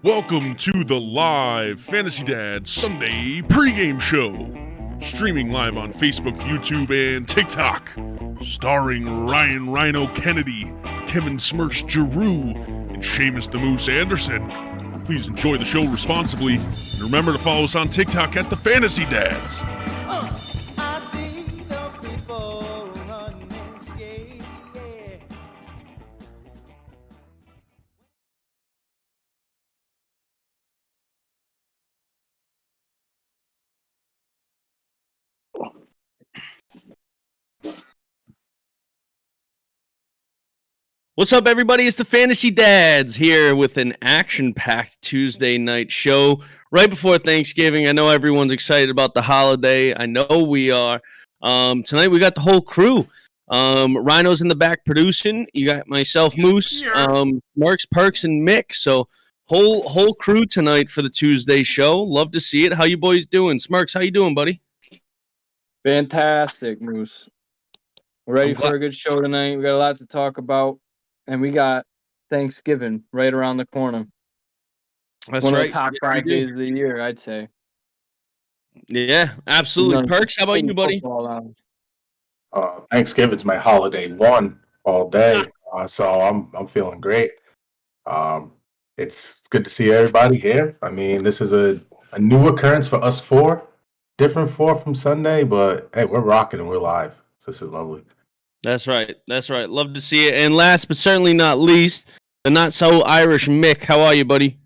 Welcome to the live Fantasy Dad Sunday pregame show. Streaming live on Facebook, YouTube, and TikTok. Starring Ryan Rhino Kennedy, Kevin Smirks Giroux, and Seamus the Moose Anderson. Please enjoy the show responsibly. And remember to follow us on TikTok at the Fantasy Dads. I see the people running scared. What's up, everybody? It's the Fantasy Dads here with an action-packed Tuesday night show right before Thanksgiving. I know everyone's excited about the holiday. I know we are. Tonight we got the whole crew. Rhino's in the back producing. You got myself, Moose, Smirks, Perks, and Mick. So whole crew tonight for the Tuesday show. Love to see it. How you boys doing? Smirks, how you doing, buddy? Fantastic, Moose. We're ready for a good show tonight. We got a lot to talk about. And we got Thanksgiving right around the corner. That's One right. of the top 5 days of the year, I'd say. Yeah, absolutely. Perks, how about you, buddy? Thanksgiving's my holiday one all day, so I'm feeling great. It's good to see everybody here. I mean, this is a new occurrence for us four, different four from Sunday, but hey, we're rocking and we're live. So this is lovely. That's right. That's right. Love to see it. And last but certainly not least, the not so Irish Mick. How are you, buddy?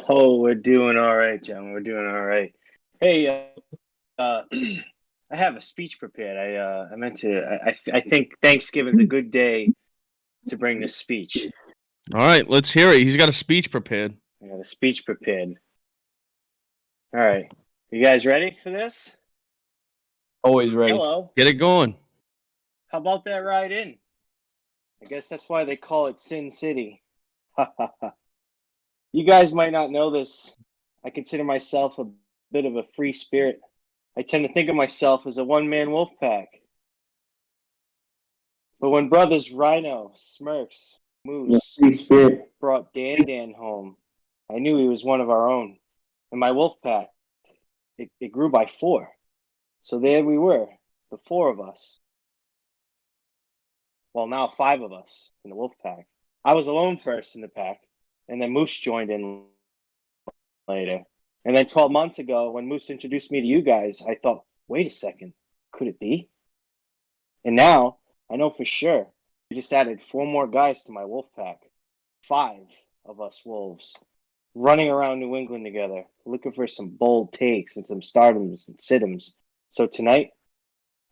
Oh, we're doing all right, John. We're doing all right. Hey, I have a speech prepared. I meant to. I think Thanksgiving's a good day to bring this speech. All right, let's hear it. He's got a speech prepared. I got a speech prepared. All right, you guys ready for this? Always ready. Hello. Get it going. How about that ride in? I guess that's why they call it Sin City. You guys might not know this. I consider myself a bit of a free spirit. I tend to think of myself as a one-man wolf pack. But when brothers Rhino, Smirks, Moose brought Dan home, I knew he was one of our own. And my wolf pack, it grew by 4. So there we were, the 4 of us. Well, now 5 of us in the wolf pack. I was alone first in the pack, and then Moose joined in later. And then 12 months ago, when Moose introduced me to you guys, I thought, wait a second, could it be? And now, I know for sure, we just added 4 more guys to my wolf pack. 5 of us wolves, running around New England together, looking for some bold takes and some stardoms and situms. So tonight,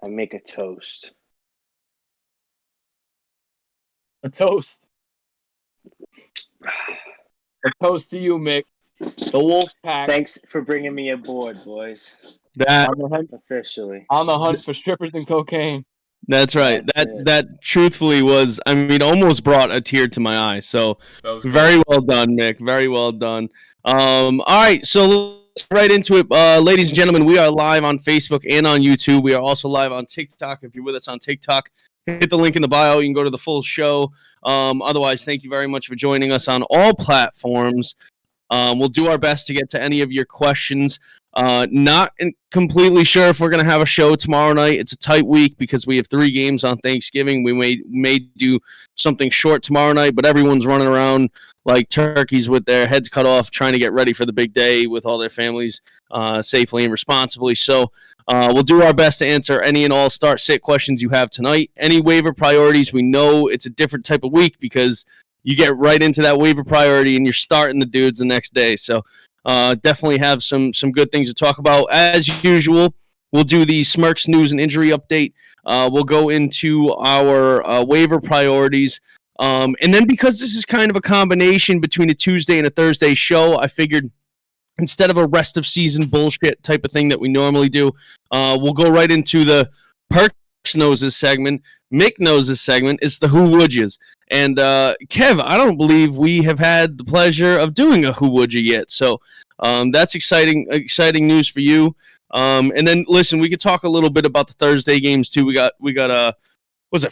I make a toast. A toast. A toast to you, Mick. The wolf pack. Thanks for bringing me aboard, boys. That Officially. On the hunt for strippers and cocaine. That's right. That's it. That truthfully was, I mean, almost brought a tear to my eye. So very well done, Mick. Very well done. All right, so let's get right into it. Ladies and gentlemen, we are live on Facebook and on YouTube. We are also live on TikTok. If you're with us on TikTok, hit the link in the bio. You can go to the full show. Otherwise, thank you very much for joining us on all platforms. We'll do our best to get to any of your questions. Not completely sure if we're going to have a show tomorrow night. It's a tight week because we have 3 games on Thanksgiving. We may do something short tomorrow night, but everyone's running around like turkeys with their heads cut off trying to get ready for the big day with all their families safely and responsibly. So we'll do our best to answer any and all start-sit questions you have tonight. Any waiver priorities, we know it's a different type of week because you get right into that waiver priority and you're starting the dudes the next day. So definitely have some good things to talk about. As usual, we'll do the Smirks news and injury update. We'll go into our waiver priorities. And then because this is kind of a combination between a Tuesday and a Thursday show, I figured instead of a rest of season bullshit type of thing that we normally do, we'll go right into the Perks knows this segment. Mick knows this segment. It's the Who Would Yous. And Kev, I don't believe we have had the pleasure of doing a Who Would You yet. So that's exciting news for you. And then listen, we could talk a little bit about the Thursday games too. We got Was it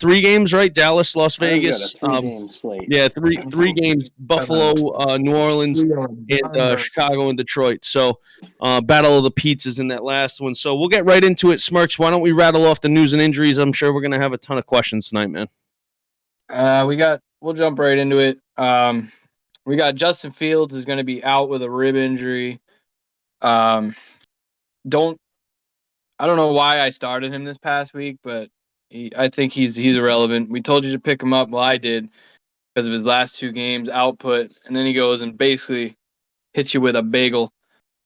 3 games, right? Dallas, Las I think we got Vegas. a 3-game slate. Yeah, three games: Buffalo, New Orleans, and Chicago and Detroit. So, battle of the pizzas in that last one. So we'll get right into it. Smirks, why don't we rattle off the news and injuries? I'm sure we're gonna have a ton of questions tonight, man. We'll jump right into it. We got Justin Fields is going to be out with a rib injury. I don't know why I started him this past week, but I think he's irrelevant. We told you to pick him up. Well, I did because of his last 2 games output, and then he goes and basically hits you with a bagel.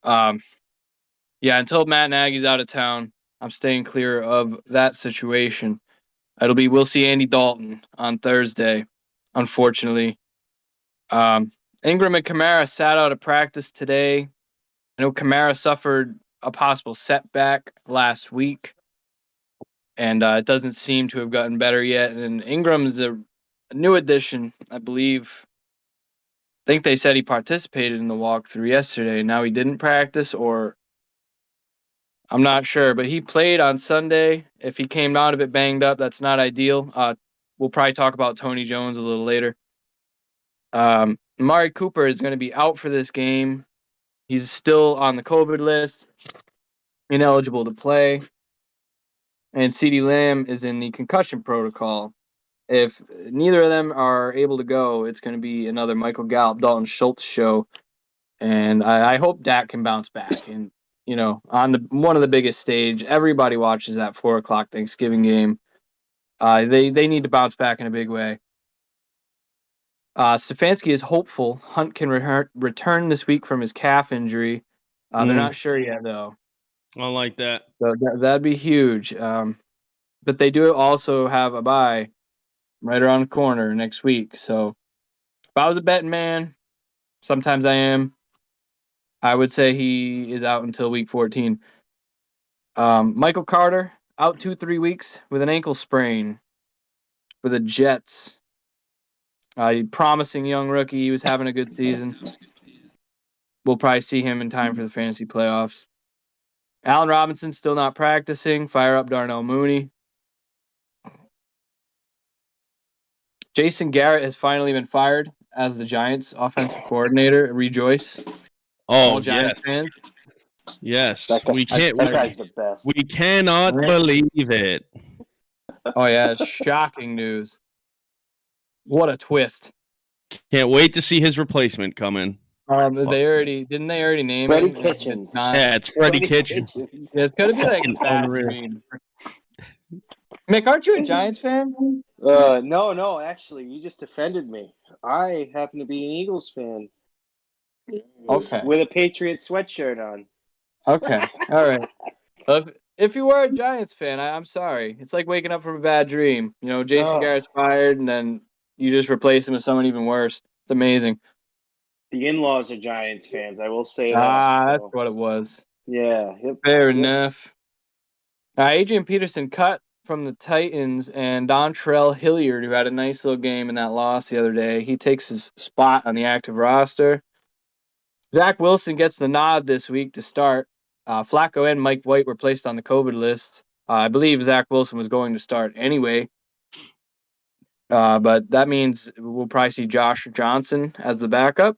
Until Matt Nagy's out of town, I'm staying clear of that situation. We'll see Andy Dalton on Thursday, unfortunately. Ingram and Kamara sat out of practice today. I know Kamara suffered a possible setback last week, and it doesn't seem to have gotten better yet. And Ingram is a new addition, I believe. I think they said he participated in the walkthrough yesterday. Now he didn't practice, or I'm not sure, but he played on Sunday. If he came out of it banged up, that's not ideal. We'll probably talk about Tony Jones a little later. Amari Cooper is going to be out for this game. He's still on the COVID list, ineligible to play. And CeeDee Lamb is in the concussion protocol. If neither of them are able to go, it's going to be another Michael Gallup, Dalton Schultz show. And I hope Dak can bounce back. And, on one of the biggest stage, everybody watches that 4:00 Thanksgiving game. They need to bounce back in a big way. Stefanski is hopeful Hunt can return this week from his calf injury. They're not sure yet, though. I like that. So that'd be huge. But they do also have a bye right around the corner next week. So if I was a betting man, sometimes I am, I would say he is out until week 14. Michael Carter, out 2-3 weeks with an ankle sprain for the Jets. Promising young rookie. He was having a good season. We'll probably see him in time for the fantasy playoffs. Allen Robinson still not practicing. Fire up Darnell Mooney. Jason Garrett has finally been fired as the Giants' offensive coordinator. Rejoice. Oh, Giants fans. Yes. That guy's the best. We cannot believe it. Oh, yeah. It's shocking news. What a twist. Can't wait to see his replacement come in. Didn't they already name Freddie him? Kitchens. It's Freddie Kitchens. Yeah, it's gonna be like bad dream. Mick, aren't you a Giants fan? No, actually, you just offended me. I happen to be an Eagles fan. Okay. With a Patriots sweatshirt on. Okay. All right. If you were a Giants fan, I'm sorry. It's like waking up from a bad dream. Jason Garrett's fired, and then you just replace him with someone even worse. It's amazing. The in-laws are Giants fans, I will say that. That's what it was. Yeah. Fair enough. Adrian Peterson cut from the Titans, and Dontrell Hilliard, who had a nice little game in that loss the other day, he takes his spot on the active roster. Zach Wilson gets the nod this week to start. Flacco and Mike White were placed on the COVID list. I believe Zach Wilson was going to start anyway. But that means we'll probably see Josh Johnson as the backup.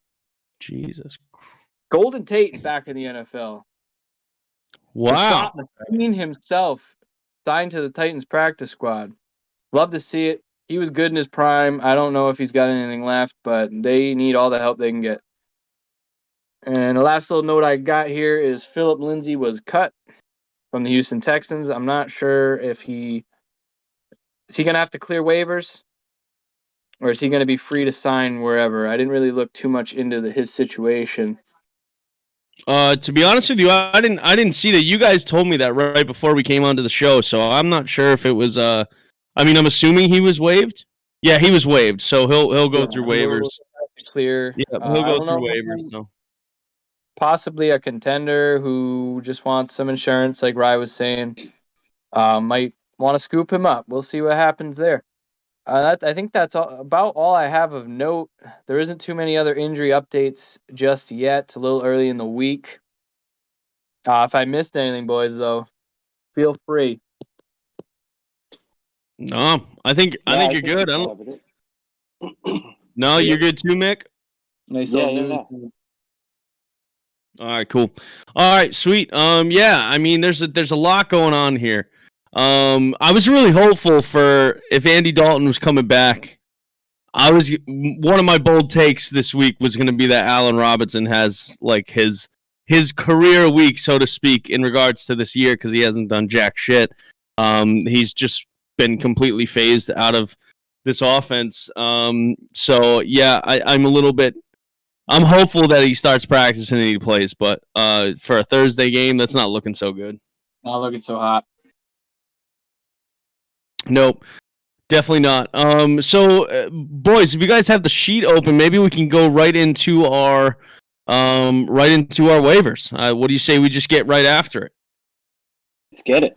Jesus. Golden Tate back in the NFL. Wow. McQueen himself signed to the Titans practice squad. Love to see it. He was good in his prime. I don't know if he's got anything left, but they need all the help they can get. And the last little note I got here is Philip Lindsay was cut from the Houston Texans. I'm not sure if is he going to have to clear waivers, or is he going to be free to sign wherever? I didn't really look too much into his situation. To be honest with you, I didn't see that. You guys told me that right before we came onto the show, so I'm not sure if it was. I'm assuming he was waived. Yeah, he was waived, so he'll go through waivers. Clear. Yeah, he'll go through waivers. So. Possibly a contender who just wants some insurance, like Rye was saying, might want to scoop him up. We'll see what happens there. I think that's about all I have of note. There isn't too many other injury updates just yet. It's a little early in the week. If I missed anything, boys, though, feel free. No, I think you're good. I don't. covered it. No, you're good too, Mick. Nice Yeah, little yeah. news. All right, cool. All right, sweet. Yeah, I mean, there's a lot going on here. I was really hopeful for if Andy Dalton was coming back. One of my bold takes this week was going to be that Allen Robinson has like his career week, so to speak, in regards to this year because he hasn't done jack shit. He's just been completely phased out of this offense. So yeah, I'm a little bit. I'm hopeful that he starts practicing and he plays, but for a Thursday game, that's not looking so good. Not looking so hot. Nope, definitely not. So boys, if you guys have the sheet open, maybe we can go right into our waivers. What do you say we just get right after it? Let's get it.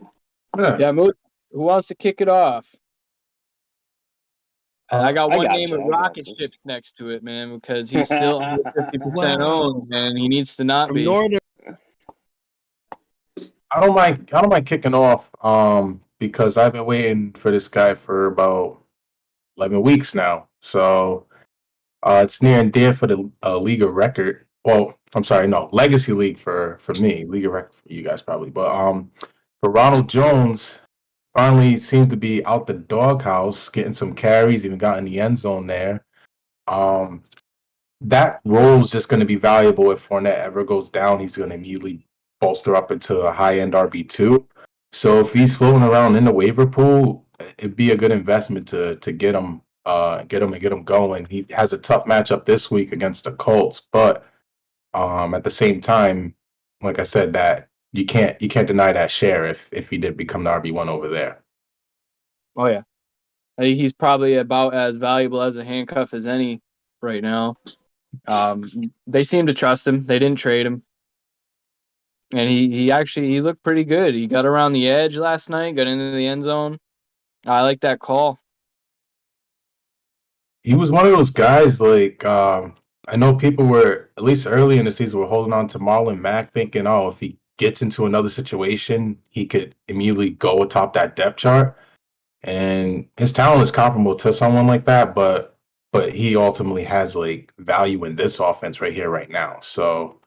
Yeah, Moose, who wants to kick it off? I got one got name you. with I got rocket this. ships next to it, man, because he's still under 50% owned, and he needs to not be. I don't mind kicking off. Because I've been waiting for this guy for about 11 weeks now. So it's near and dear for the league of record. Well, I'm sorry, no, legacy league for me, league of record for you guys probably. But for Ronald Jones, finally seems to be out the doghouse, getting some carries, even got in the end zone there. That role is just going to be valuable if Fournette ever goes down. He's going to immediately bolster up into a high-end RB2. So if he's floating around in the waiver pool, it'd be a good investment to get him and get him going. He has a tough matchup this week against the Colts, but at the same time, like I said, that you can't deny that share if he did become the RB1 over there. Oh, yeah. He's probably about as valuable as a handcuff as any right now. They seem to trust him. They didn't trade him. And he looked pretty good. He got around the edge last night, got into the end zone. I like that call. He was one of those guys, like, I know people were, at least early in the season, were holding on to Marlon Mack, thinking, oh, if he gets into another situation, he could immediately go atop that depth chart. And his talent is comparable to someone like that, but he ultimately has, like, value in this offense right here, right now. So,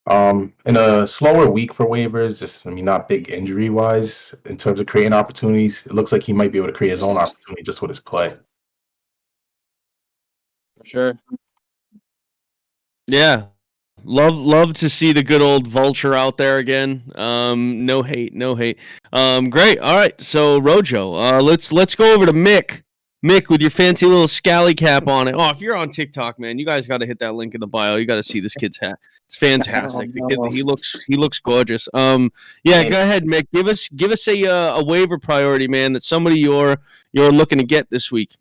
in a slower week for waivers, not big injury wise in terms of creating opportunities, it looks like he might be able to create his own opportunity just with his play. For sure. Yeah, love to see the good old vulture out there again. No hate. Great. All right, so Rojo, let's go over to Mick. Mick, with your fancy little scally cap on it. Oh, if you're on TikTok, man, you guys got to hit that link in the bio. You got to see this kid's hat. It's fantastic. Oh, The no. kid, he looks gorgeous. Yeah, go ahead, Mick. Give us a waiver priority, man. That's somebody you're looking to get this week.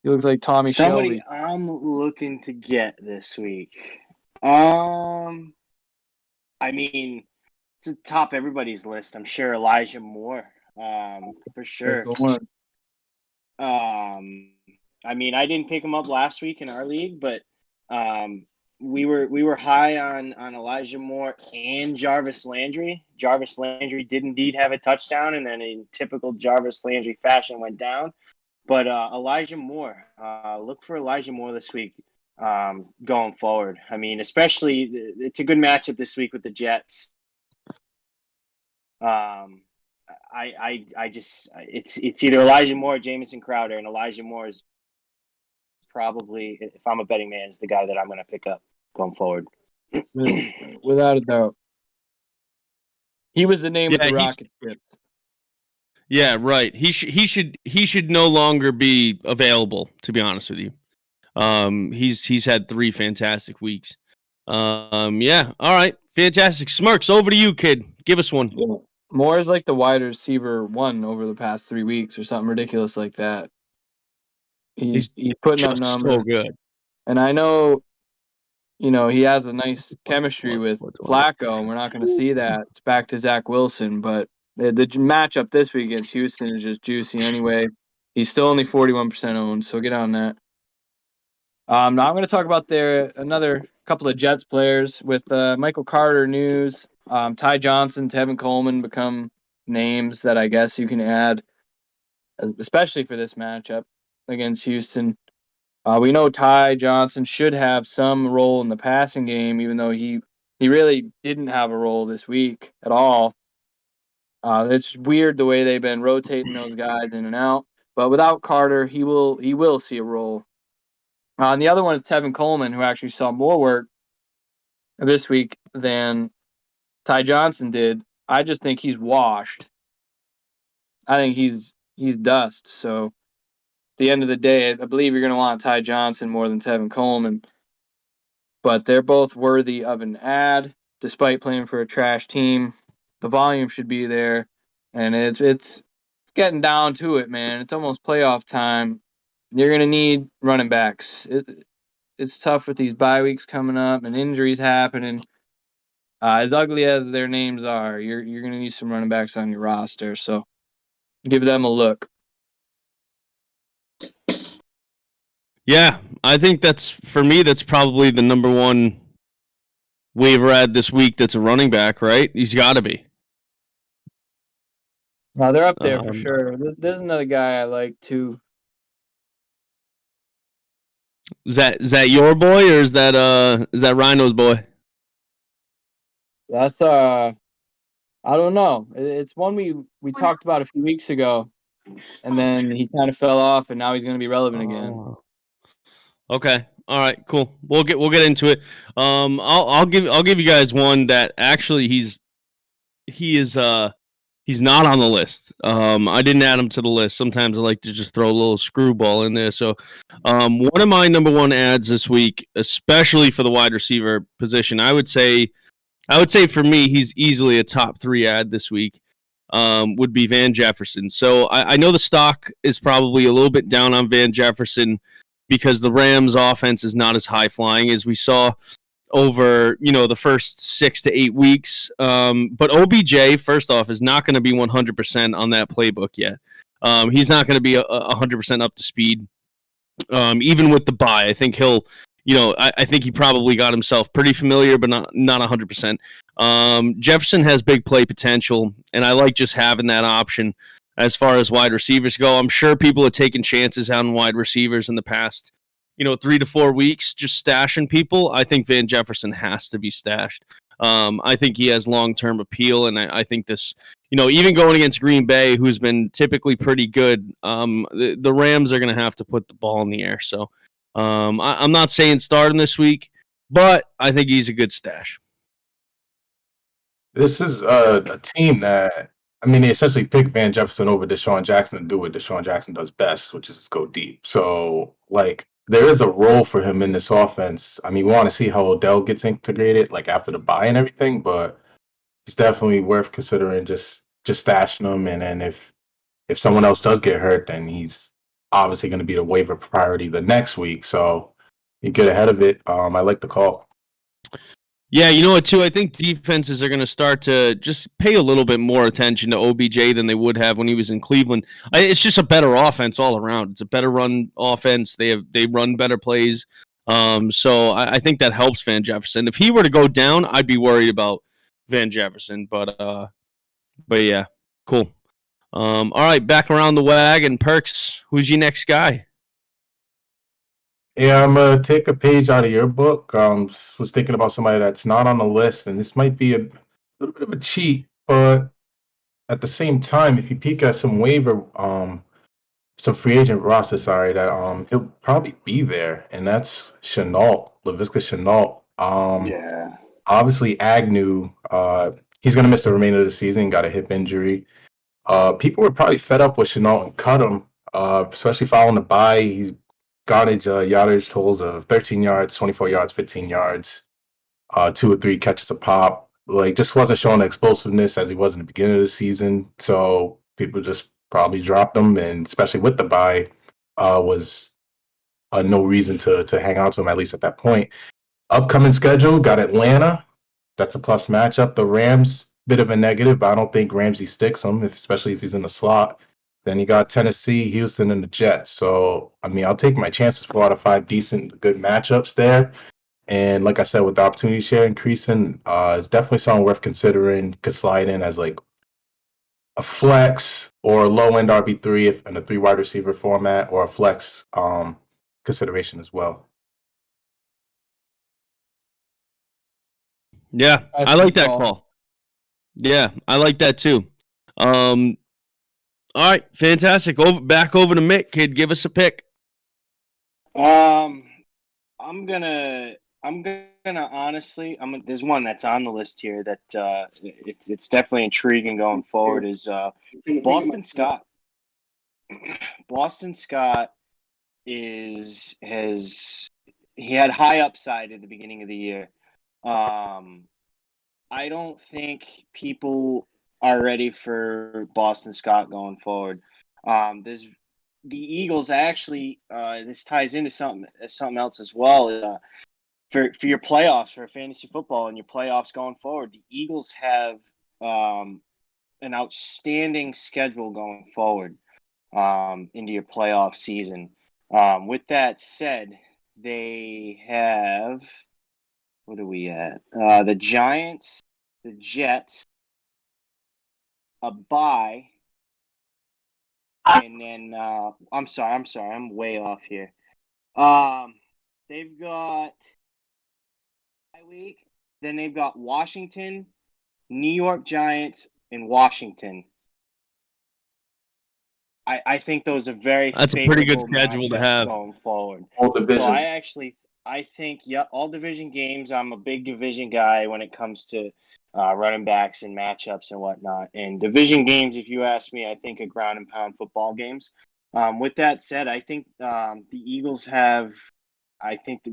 He looks like Tommy Somebody Shelby. I'm looking to get this week. I mean, to top everybody's list, I'm sure Elijah Moore. For sure. That's the one. I mean, I didn't pick him up last week in our league, but we were high on Elijah Moore and Jarvis Landry. Jarvis Landry did indeed have a touchdown, and then in typical Jarvis Landry fashion went down. But Elijah Moore, look for Elijah Moore this week going forward. I mean, especially it's a good matchup this week with the Jets. It's either Elijah Moore or Jamison Crowder, and Elijah Moore is probably, if I'm a betting man, is the guy that I'm going to pick up going forward. Without a doubt. He was the name of Yeah, the rocket ship. Yeah, right. He should no longer be available, to be honest with you. He's had 3 fantastic weeks. Yeah, all right, fantastic. Smirks, over to you, kid. Give us one. Yeah. Moore is like the wide receiver 1 over the past 3 weeks or something ridiculous like that. He's putting up Just numbers. so good. And I know, he has a nice chemistry with Flacco, and we're not going to see that. It's back to Zach Wilson, but the matchup this week against Houston is just juicy anyway. He's still only 41% owned, so get on that. Now I'm going to talk about another couple of Jets players with Michael Carter news. Ty Johnson, Tevin Coleman become names that I guess you can add. especially for this matchup against Houston. We know Ty Johnson should have some role in the passing game, even though he really didn't have a role this week at all. It's weird the way they've been rotating those guys in and out. But without Carter, he will see a role. And the other one is Tevin Coleman, who actually saw more work this week than Ty Johnson did. I just think he's washed. I think he's dust. So at the end of the day, I believe you're going to want Ty Johnson more than Tevin Coleman. But they're both worthy of an ad, despite playing for a trash team. The volume should be there, and it's getting down to it, man. It's almost playoff time. You're going to need running backs. It's tough with these bye weeks coming up and injuries happening. As ugly as their names are, you're going to need some running backs on your roster. So give them a look. Yeah, I think that's probably the number one waiver ad this week that's a running back, right? He's got to be. No, they're up there for sure. There's another guy I like too. Is that your boy or is that Rhino's boy? That's I don't know. It's one we talked about a few weeks ago, and then he kind of fell off, and now he's going to be relevant again. Okay. All right. Cool. We'll get into it. I'll give you guys one that actually he's not on the list. I didn't add him to the list. Sometimes I like to just throw a little screwball in there. So, one of my number one ads this week, especially for the wide receiver position, I would say for me, he's easily a top 3 ad this week. Would be Van Jefferson. So I know the stock is probably a little bit down on Van Jefferson because the Rams' offense is not as high flying as we saw over the first 6 to 8 weeks. But OBJ, first off, is not going to be 100% on that playbook yet. He's not going to be 100% up to speed. Even with the bye, I think he'll, I think he probably got himself pretty familiar, but not 100%. Jefferson has big play potential, and I like just having that option as far as wide receivers go. I'm sure people have taken chances on wide receivers in the past 3 to 4 weeks, just stashing people. I think Van Jefferson has to be stashed. I think he has long-term appeal, and I think this, even going against Green Bay, who's been typically pretty good, the Rams are going to have to put the ball in the air. So I'm not saying start him this week, but I think he's a good stash. This is a team that, they essentially pick Van Jefferson over Deshaun Jackson to do what Deshaun Jackson does best, which is just go deep. So, there is a role for him in this offense. We want to see how Odell gets integrated, after the bye and everything, but it's definitely worth considering just stashing him. And then if someone else does get hurt, then he's obviously going to be the waiver priority the next week. So you get ahead of it. I like the call. Yeah, you know what, too? I think defenses are going to start to just pay a little bit more attention to OBJ than they would have when he was in Cleveland. It's just a better offense all around. It's a better run offense. They run better plays. So I think that helps Van Jefferson. If he were to go down, I'd be worried about Van Jefferson. But yeah, cool. All right, back around the wagon. Perks, who's your next guy? Yeah, I'm going to take a page out of your book. Was thinking about somebody that's not on the list, and this might be a little bit of a cheat, but at the same time, if you peek at some some free agent roster, that he'll probably be there, and that's Laviska Shenault. Yeah. Obviously, Agnew, he's going to miss the remainder of the season, got a hip injury. People were probably fed up with Shenault and cut him, especially following the bye. He's yardage totals of 13 yards, 24 yards, 15 yards, 2 or 3 catches a pop. Just wasn't showing the explosiveness as he was in the beginning of the season. So people just probably dropped him, and especially with the bye, was no reason to hang on to him, at least at that point. Upcoming schedule, got Atlanta. That's a plus matchup. The Rams, bit of a negative, but I don't think Ramsey sticks him, especially if he's in the slot. Then you got Tennessee, Houston, and the Jets. So, I'll take my chances 4 out of 5 decent, good matchups there. And like I said, with the opportunity share increasing, it's definitely something worth considering. Could slide in as a flex or a low end RB3 if in a 3 wide receiver format, or a flex consideration as well. Yeah, That's I like good that call. call. Yeah, I like that too. All right, fantastic. Back over to Mick, kid. Give us a pick. I'm gonna honestly, there's one that's on the list here that it's definitely intriguing going forward is Boston Scott. Boston Scott he had high upside at the beginning of the year. I don't think people are ready for Boston Scott going forward. There's the Eagles actually. This ties into something else as well. For your playoffs for fantasy football and your playoffs going forward, the Eagles have an outstanding schedule going forward into your playoff season. With that said, they have, what are we at? The Giants, the Jets, a bye, and then I'm sorry, I'm way off here. They've got bye week, then they've got Washington, New York Giants, and Washington. I think those are very That's a pretty good favorable schedule to matchups have. going forward. All divisions. So I think all division games. I'm a big division guy when it comes to running backs and matchups and whatnot. And division games, if you ask me, I think are ground and pound football games. With that said, I think the Eagles have,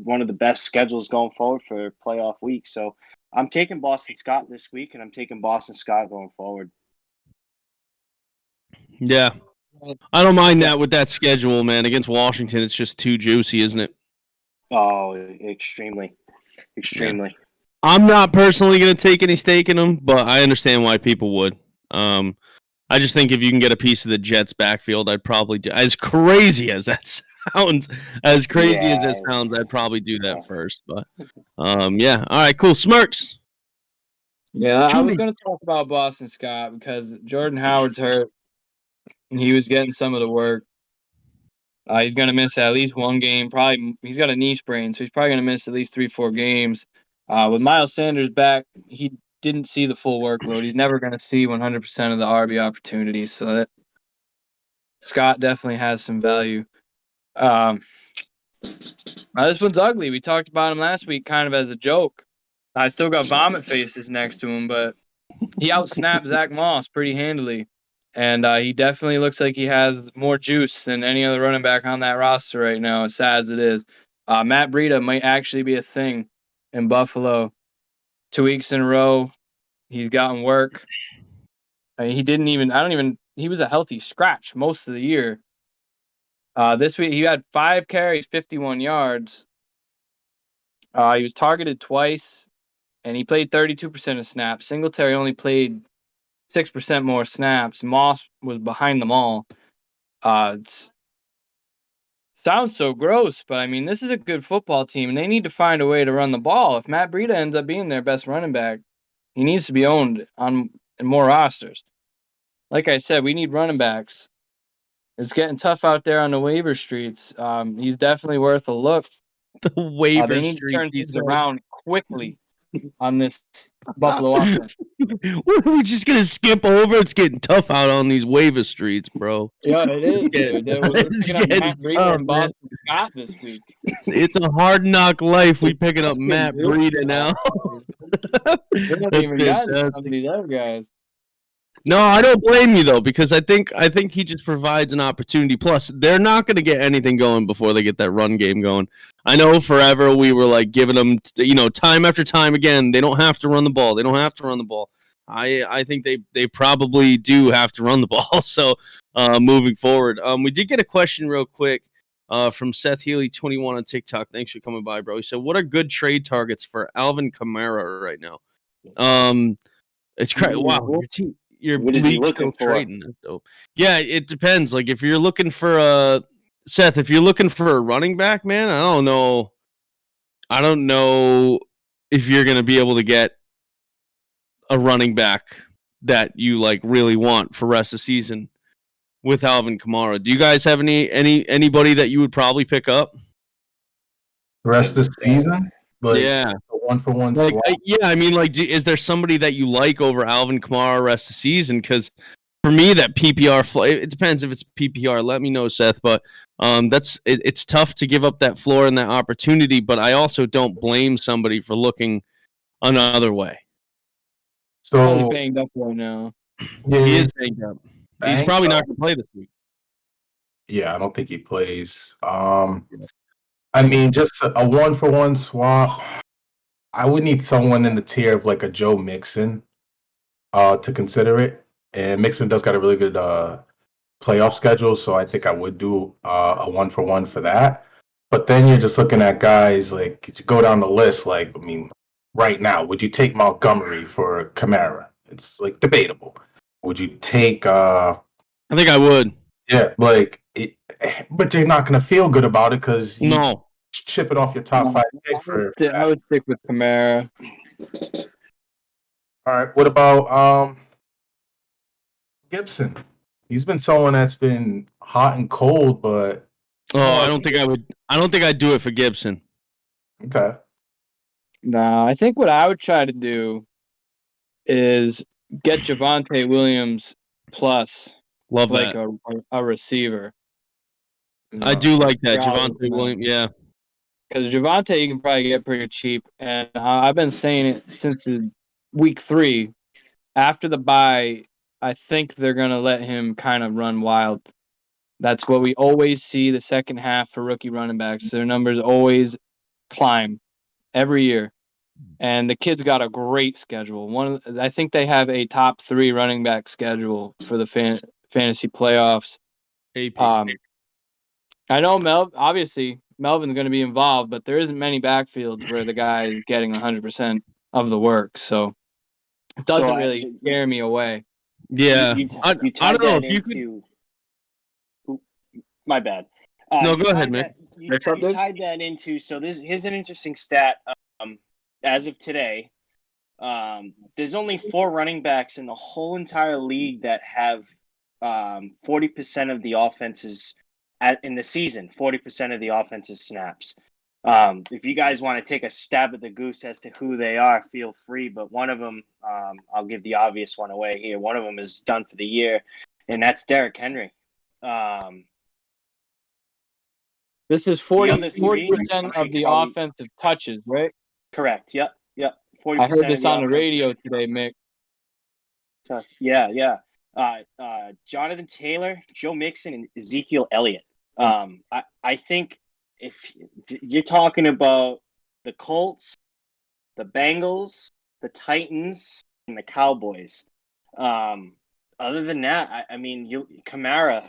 one of the best schedules going forward for playoff week. So I'm taking Boston Scott this week, and I'm taking Boston Scott going forward. Yeah, I don't mind that with that schedule, man. Against Washington, it's just too juicy, isn't it? Oh, extremely. I'm not personally going to take any stake in them, but I understand why people would. I just think if you can get a piece of the Jets' backfield, I'd probably do. As crazy as that sounds, I'd probably do that first. But yeah. All right, cool. Smirks. Yeah, I was Judy. going to talk about Boston Scott because Jordan Howard's hurt. And he was getting some of the work. He's going to miss at least one game. Probably he's got a knee sprain, so he's probably going to miss at least 3-4 games. With Miles Sanders back, he didn't see the full workload. He's never going to see 100% of the RB opportunities. So Scott definitely has some value. This one's ugly. We talked about him last week kind of as a joke. I still got vomit faces next to him, but he outsnapped Zach Moss pretty handily. And he definitely looks like he has more juice than any other running back on that roster right now, as sad as it is. Matt Breida might actually be a thing in Buffalo. 2 weeks in a row, he's gotten work. I mean, he was a healthy scratch most of the year. This week, he had 5 carries, 51 yards. He was targeted twice, and he played 32% of snaps. Singletary only played 6% more snaps. Moss was behind them all. It sounds so gross, but I mean, this is a good football team, and they need to find a way to run the ball. If Matt Breida ends up being their best running back, he needs to be owned in more rosters. Like I said, we need running backs. It's getting tough out there on the waiver streets. He's definitely worth a look. The waiver They need to turn these around quickly on this Buffalo offense. What are we just gonna skip over? It's getting tough out on these waiver streets, bro. Yeah, it is, dude. We're looking at getting Matt Breida tough, and Boston Scott this week. It's a hard knock life. We picking up Matt Breida now. We haven't even gotten to some of these other guys. No, I don't blame you though, because I think he just provides an opportunity. Plus, they're not going to get anything going before they get that run game going. I know forever we were like giving them, time after time again. They don't have to run the ball. They don't have to run the ball. I think they probably do have to run the ball. So moving forward, we did get a question real quick from Seth Healy 21 on TikTok. Thanks for coming by, bro. He said, "What are good trade targets for Alvin Kamara right now?" It's crazy. Wow, what is he looking for? Trading this, though. Yeah, it depends. Like if you're looking for Seth, if you're looking for a running back, man, I don't know if you're gonna be able to get a running back that you like really want for rest of the season with Alvin Kamara. Do you guys have anybody that you would probably pick up? The rest of the season, like Yeah. a 1-for-1 Like, swap. I mean, like, is there somebody that you like over Alvin Kamara rest of the season? Because for me, that PPR, it depends if it's PPR. Let me know, Seth. But it's tough to give up that floor and that opportunity. But I also don't blame somebody for looking another way. Probably So banged up right now. yeah, He is banged up. He's probably not going to play this week. yeah, I don't think he plays. I mean, just a 1-for-1 swap. I would need someone in the tier of like a Joe Mixon to consider it. And Mixon does got a really good playoff schedule, so I think I would do a 1-for-1 for that. But then you're just looking at guys like you go down the list. Like, I mean, right now, would you take Montgomery for Kamara? It's like debatable. Would you take? I think I would. Yeah, like, but you're not going to feel good about it because you No. chip it off your top 5 pick for. I would stick with Kamara. All right. What about Gibson? He's been someone that's been hot and cold, but I don't think I would. I don't think I'd do it for Gibson. okay. No, I think what I would try to do is get Javonte Williams plus Love like that. a receiver. I do like that. Yeah, Javonte Williams, yeah. Because Javonte you can probably get pretty cheap. And I've been saying it since week 3. After the bye, I think they're going to let him kind of run wild. That's what we always see the second half for rookie running backs. Their numbers always climb every year. And the kid's got a great schedule. I think they have a top 3 running back schedule for the fantasy playoffs. AP. I know obviously Melvin's going to be involved, but there isn't many backfields where the guy is getting 100% of the work. So it doesn't really scare me away. Yeah. I don't know if you could. My bad. No, go ahead, Mick. You tied that into. So here's an interesting stat. As of today, there's only 4 running backs in the whole entire league that have 40% of the offenses in the season. 40% of the offense's snaps. If you guys want to take a stab at the goose as to who they are, feel free. But one of them, I'll give the obvious one away here. One of them is done for the year, and that's Derrick Henry. This is 40% of the offensive touches, right? Correct. Yep. 40%. I heard this on the radio today, Mick. Yeah. Jonathan Taylor, Joe Mixon, and Ezekiel Elliott. I think if you're talking about the Colts, the Bengals, the Titans, and the Cowboys, other than that, I mean, Kamara,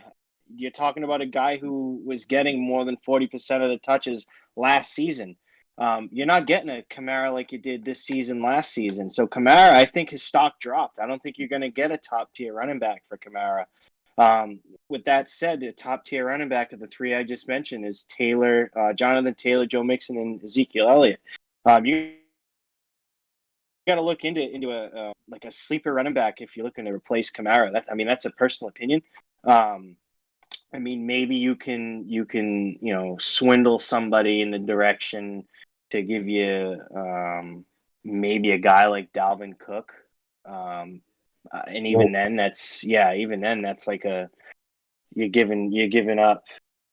you're talking about a guy who was getting more than 40% of the touches last season. You're not getting a Kamara like you did this season last season. So Kamara, I think his stock dropped. I don't think you're going to get a top-tier running back for Kamara. With that said, the top-tier running back of the 3 I just mentioned is Jonathan Taylor, Joe Mixon, and Ezekiel Elliott. You got to look into a like a sleeper running back if you're looking to replace Kamara. That's a personal opinion. I mean, maybe you can swindle somebody in the direction to give you maybe a guy like Dalvin Cook, and even then that's like you're giving up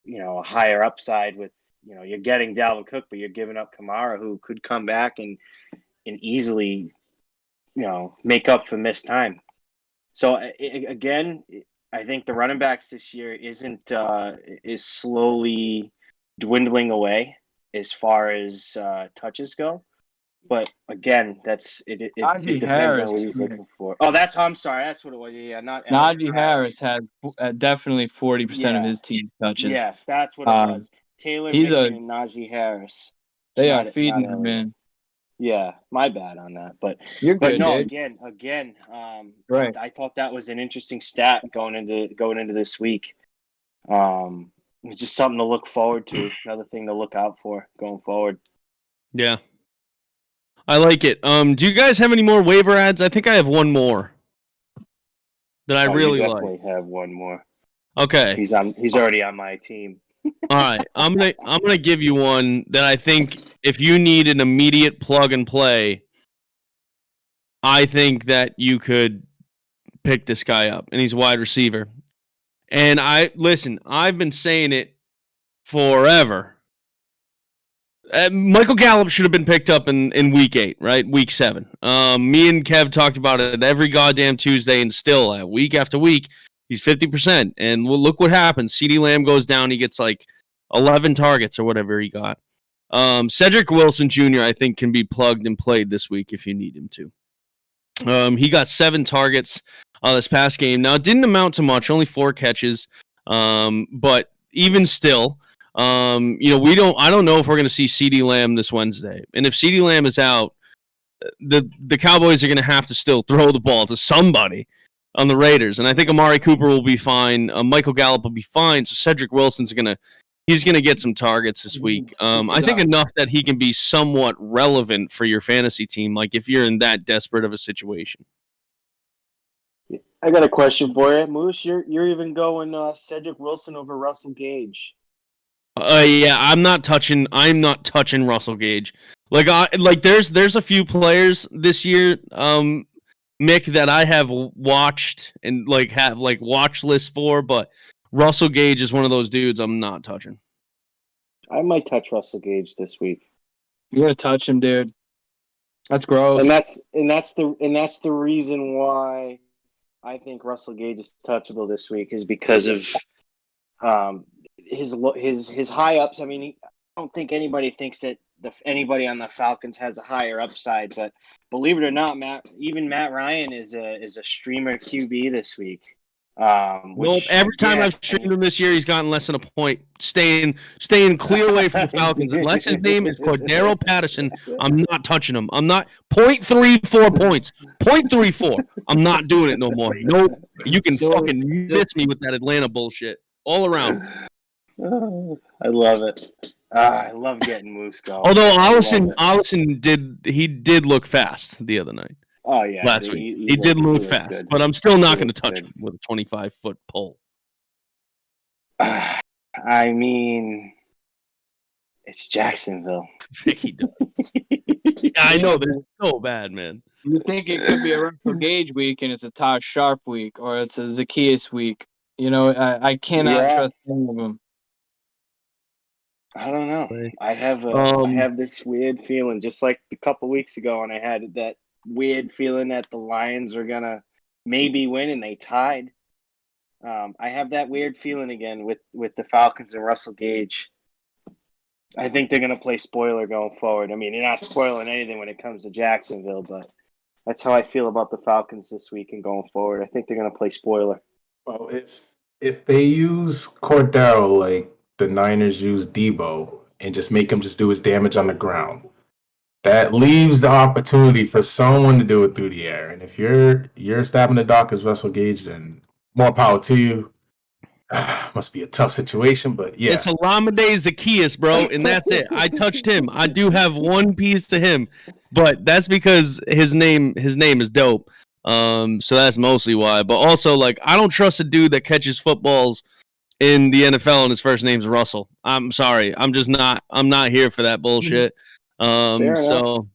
a higher upside with you're getting Dalvin Cook, but you're giving up Kamara, who could come back and easily make up for missed time. So again, I think the running backs this year is slowly dwindling away as far as touches go. But again, it depends Harris, on what he's looking for. Oh, I'm sorry. That's what it was. Yeah, not Najee Harris had definitely 40% of his team touches. Yes, that's what it was. Taylor Mixon and Najee Harris. They are feeding him in. Yeah, my bad on that, but no, dude. again, right. I thought that was an interesting stat going into this week. It's just something to look forward to. Another thing to look out for going forward. Yeah, I like it. Do you guys have any more waiver ads? I think I have one more. that I really you like. definitely have one more. Okay. He's already on my team. All right. I'm gonna give you one that I think if you need an immediate plug and play, I think that you could pick this guy up, and he's a wide receiver. And I've been saying it forever. Michael Gallup should have been picked up in week 8, right? Week 7. Me and Kev talked about it every goddamn Tuesday, and still, week after week, he's 50%. And look what happens. CeeDee Lamb goes down. He gets like 11 targets or whatever he got. Cedric Wilson Jr., I think, can be plugged and played this week if you need him to. He got 7 targets this past game. Now, it didn't amount to much, only 4 catches. But even still, I don't know if we're going to see CeeDee Lamb this Wednesday. And if CeeDee Lamb is out, the Cowboys are going to have to still throw the ball to somebody on the Raiders. And I think Amari Cooper will be fine. Michael Gallup will be fine. So Cedric Wilson's going to get some targets this week. I think enough that he can be somewhat relevant for your fantasy team, like if you're in that desperate of a situation. I got a question for you, Moose. You're even going Cedric Wilson over Russell Gage. Yeah, I'm not touching Russell Gage. There's a few players this year, Mick, that I have watched and have watch lists for, but Russell Gage is one of those dudes I'm not touching. I might touch Russell Gage this week. You're gonna touch him, dude. That's gross. And that's the reason why I think Russell Gage is touchable this week is because of his high ups. I mean, I don't think anybody thinks that anybody on the Falcons has a higher upside, but believe it or not, Matt Ryan is a streamer QB this week. Nope. Every time I've streamed him this year, he's gotten less than a point. Staying clear away from the Falcons. Unless his name is Cordero Patterson, I'm not touching him. I'm not 0.34 points. 0.34. I'm not doing it no more. Nope. You can fucking miss me with that Atlanta bullshit all around. I love it. I love getting Moose going. Although Allison did look fast the other night. Oh yeah, last week he did move fast, good. But I'm still not going to touch him with a 25-foot pole. I mean, it's Jacksonville. He does. I know they're so bad, man. You think it could be a Russell Gage week, and it's a Taj Sharp week, or it's a Zacchaeus week? You know, I cannot trust any of them. I don't know. I have this weird feeling, just like a couple weeks ago, and I had that weird feeling that the Lions are gonna maybe win, and they tied. I have that weird feeling again with the Falcons and Russell Gage. I think they're gonna play spoiler going forward. I mean, you're not spoiling anything when it comes to Jacksonville, but that's how I feel about the Falcons this week and going forward. I think they're gonna play spoiler. Well, if they use Cordero like the Niners use Debo and just make him just do his damage on the ground, that leaves the opportunity for someone to do it through the air. And if you're stabbing the dock as Russell Gage, then more power to you. Must be a tough situation, but yeah. It's Olamide Zacchaeus, bro, and that's it. I touched him. I do have one piece to him, but that's because his name is dope. So that's mostly why. But also, I don't trust a dude that catches footballs in the NFL and his first name's Russell. I'm sorry. I'm not here for that bullshit. So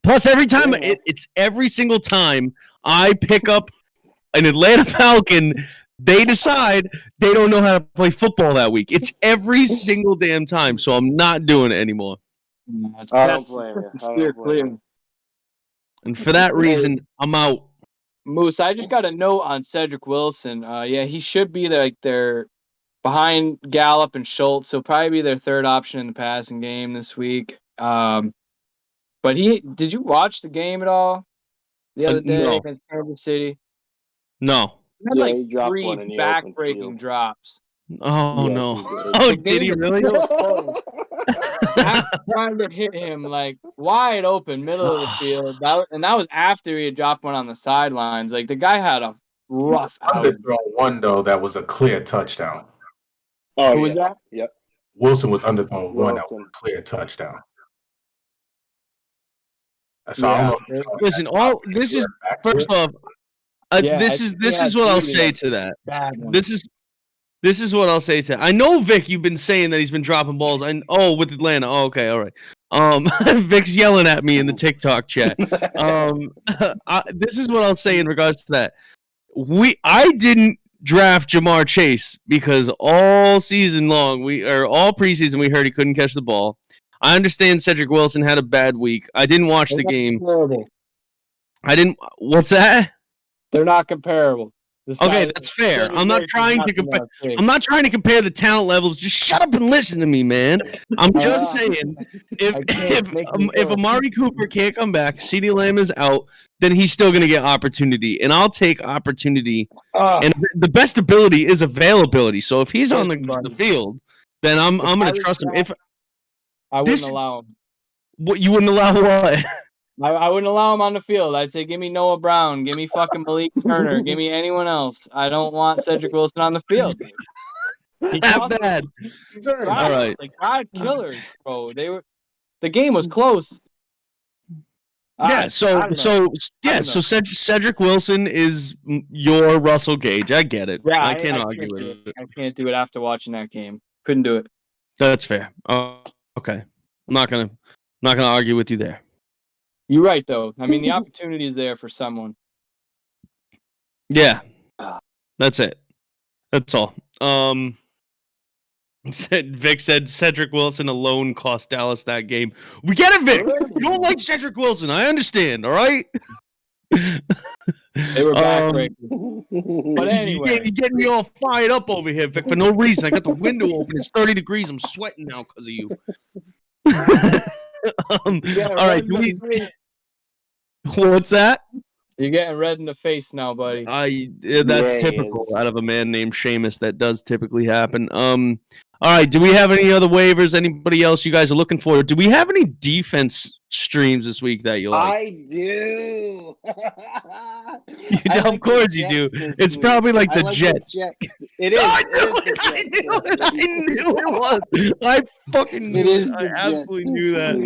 plus every time it's every single time I pick up an Atlanta Falcon, they decide they don't know how to play football that week. It's every single damn time. So I'm not doing it anymore. I don't blame you. And for that reason, I'm out. Moose, I just got a note on Cedric Wilson. He should be their behind Gallup and Schultz. So probably be their third option in the passing game this week. But did you watch the game at all the other day against Kansas City? No. He had he dropped 3 back-breaking drops. Oh, no. Oh, did he really? I trying to hit him wide open, middle of the field. That was after he had dropped one on the sidelines. The guy had a rough outing. Underthrown one, though, that was a clear touchdown. Oh, who was that? Yep. Wilson was underthrown one that was a clear touchdown. So Listen, this is first off. Yeah, this is what I'll say to that. Bad one. This is what I'll say to that. I know Vic, you've been saying that he's been dropping balls. And with Atlanta. Oh, okay, all right. Vic's yelling at me in the TikTok chat. This is what I'll say in regards to that. I didn't draft Jamar Chase because all season long all preseason we heard he couldn't catch the ball. I understand Cedric Wilson had a bad week. I didn't watch the game. Comparable. What's that? They're not comparable. Okay, that's fair. I'm not trying to compare. I'm not trying to compare the talent levels. Just shut up and listen to me, man. I'm just saying, if Amari Cooper can't come back, CeeDee Lamb is out, then he's still going to get opportunity, and I'll take opportunity. And the best ability is availability. So if he's on the field, then I'm going to trust him. If I wouldn't allow him. What you wouldn't allow what? I wouldn't allow him on the field. I'd say, give me Noah Brown, give me fucking Malik Turner, give me anyone else. I don't want Cedric Wilson on the field. Not bad. All right. Like God killers, bro. The game was close. Yeah. So Cedric Wilson is your Russell Gage. I get it. Yeah, I can't argue with it. I can't do it after watching that game. Couldn't do it. That's fair. Okay. I'm not gonna argue with you there. You're right, though. I mean, the opportunity is there for someone. Yeah, that's it. That's all. Vic said Cedric Wilson alone cost Dallas that game. We get it, Vic. You don't like Cedric Wilson. I understand. All right. They were backbreakers. But anyway, you're getting me all fired up over here, Vic, for no reason. I got the window open. It's 30 degrees. I'm sweating now because of you. All right. What's that? You're getting red in the face now, buddy. That's typical out of a man named Seamus. That does typically happen. All right. Do we have any other waivers? Anybody else you guys are looking for? Do we have any defense streams this week that you like? I do. Of course you do. It's probably like the Jets. It is. I knew it was. I fucking knew it. I absolutely knew that.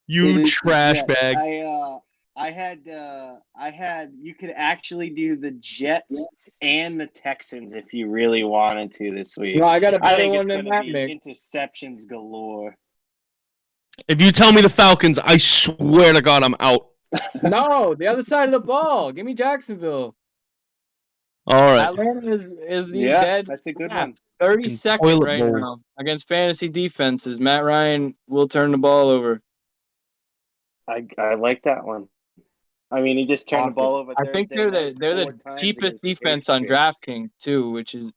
You trash bag. I had. You could actually do the Jets and the Texans if you really wanted to this week. No, I got a better one than that, Mick. Interceptions galore. If you tell me the Falcons, I swear to God, I'm out. No, the other side of the ball. Give me Jacksonville. All right. Atlanta is the dead. That's a good one. 32nd right now against fantasy defenses. Matt Ryan will turn the ball over. I like that one. I mean, he just turned the ball over. I think they're the cheapest defense on DraftKings too, which is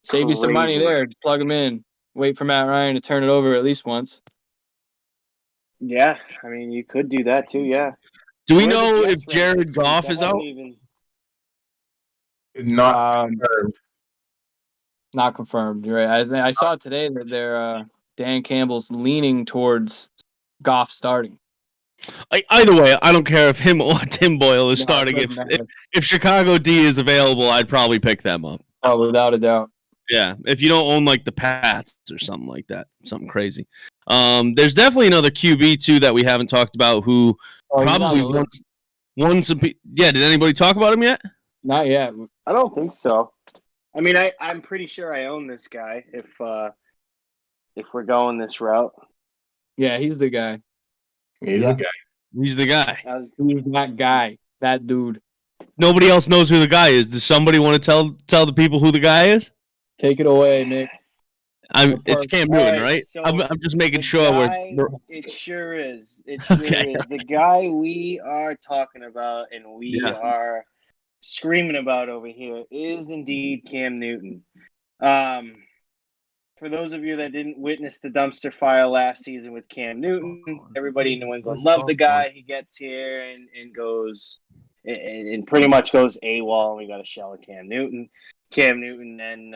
save you some money there. Just plug them in. Wait for Matt Ryan to turn it over at least once. Yeah, I mean, you could do that too. Yeah. Do we know if Jared Goff is out? Not confirmed. Not confirmed. You're right. I saw today that Dan Campbell's leaning towards Goff starting. Either way, I don't care if him or Tim Boyle is starting. If Chicago D is available, I'd probably pick them up. Oh, without a doubt. Yeah, if you don't own like the Pats or something like that, something crazy. There's definitely another QB too that we haven't talked about who probably won some. Yeah, did anybody talk about him yet? Not yet. I don't think so. I mean, I'm pretty sure I own this guy if we're going this route. Yeah, he's the guy. He's the guy. He's the guy. He's that guy. That dude. Nobody else knows who the guy is. Does somebody want to tell the people who the guy is? Take it away, Nick. It's Cam Newton, right? So I'm just making sure we're. It sure is. It sure is. The guy we are talking about and we are screaming about over here is indeed Cam Newton. For those of you that didn't witness the dumpster fire last season with Cam Newton, everybody in New England loved the guy. He gets here and goes and pretty much goes AWOL, and we got a shell of Cam Newton. Cam Newton then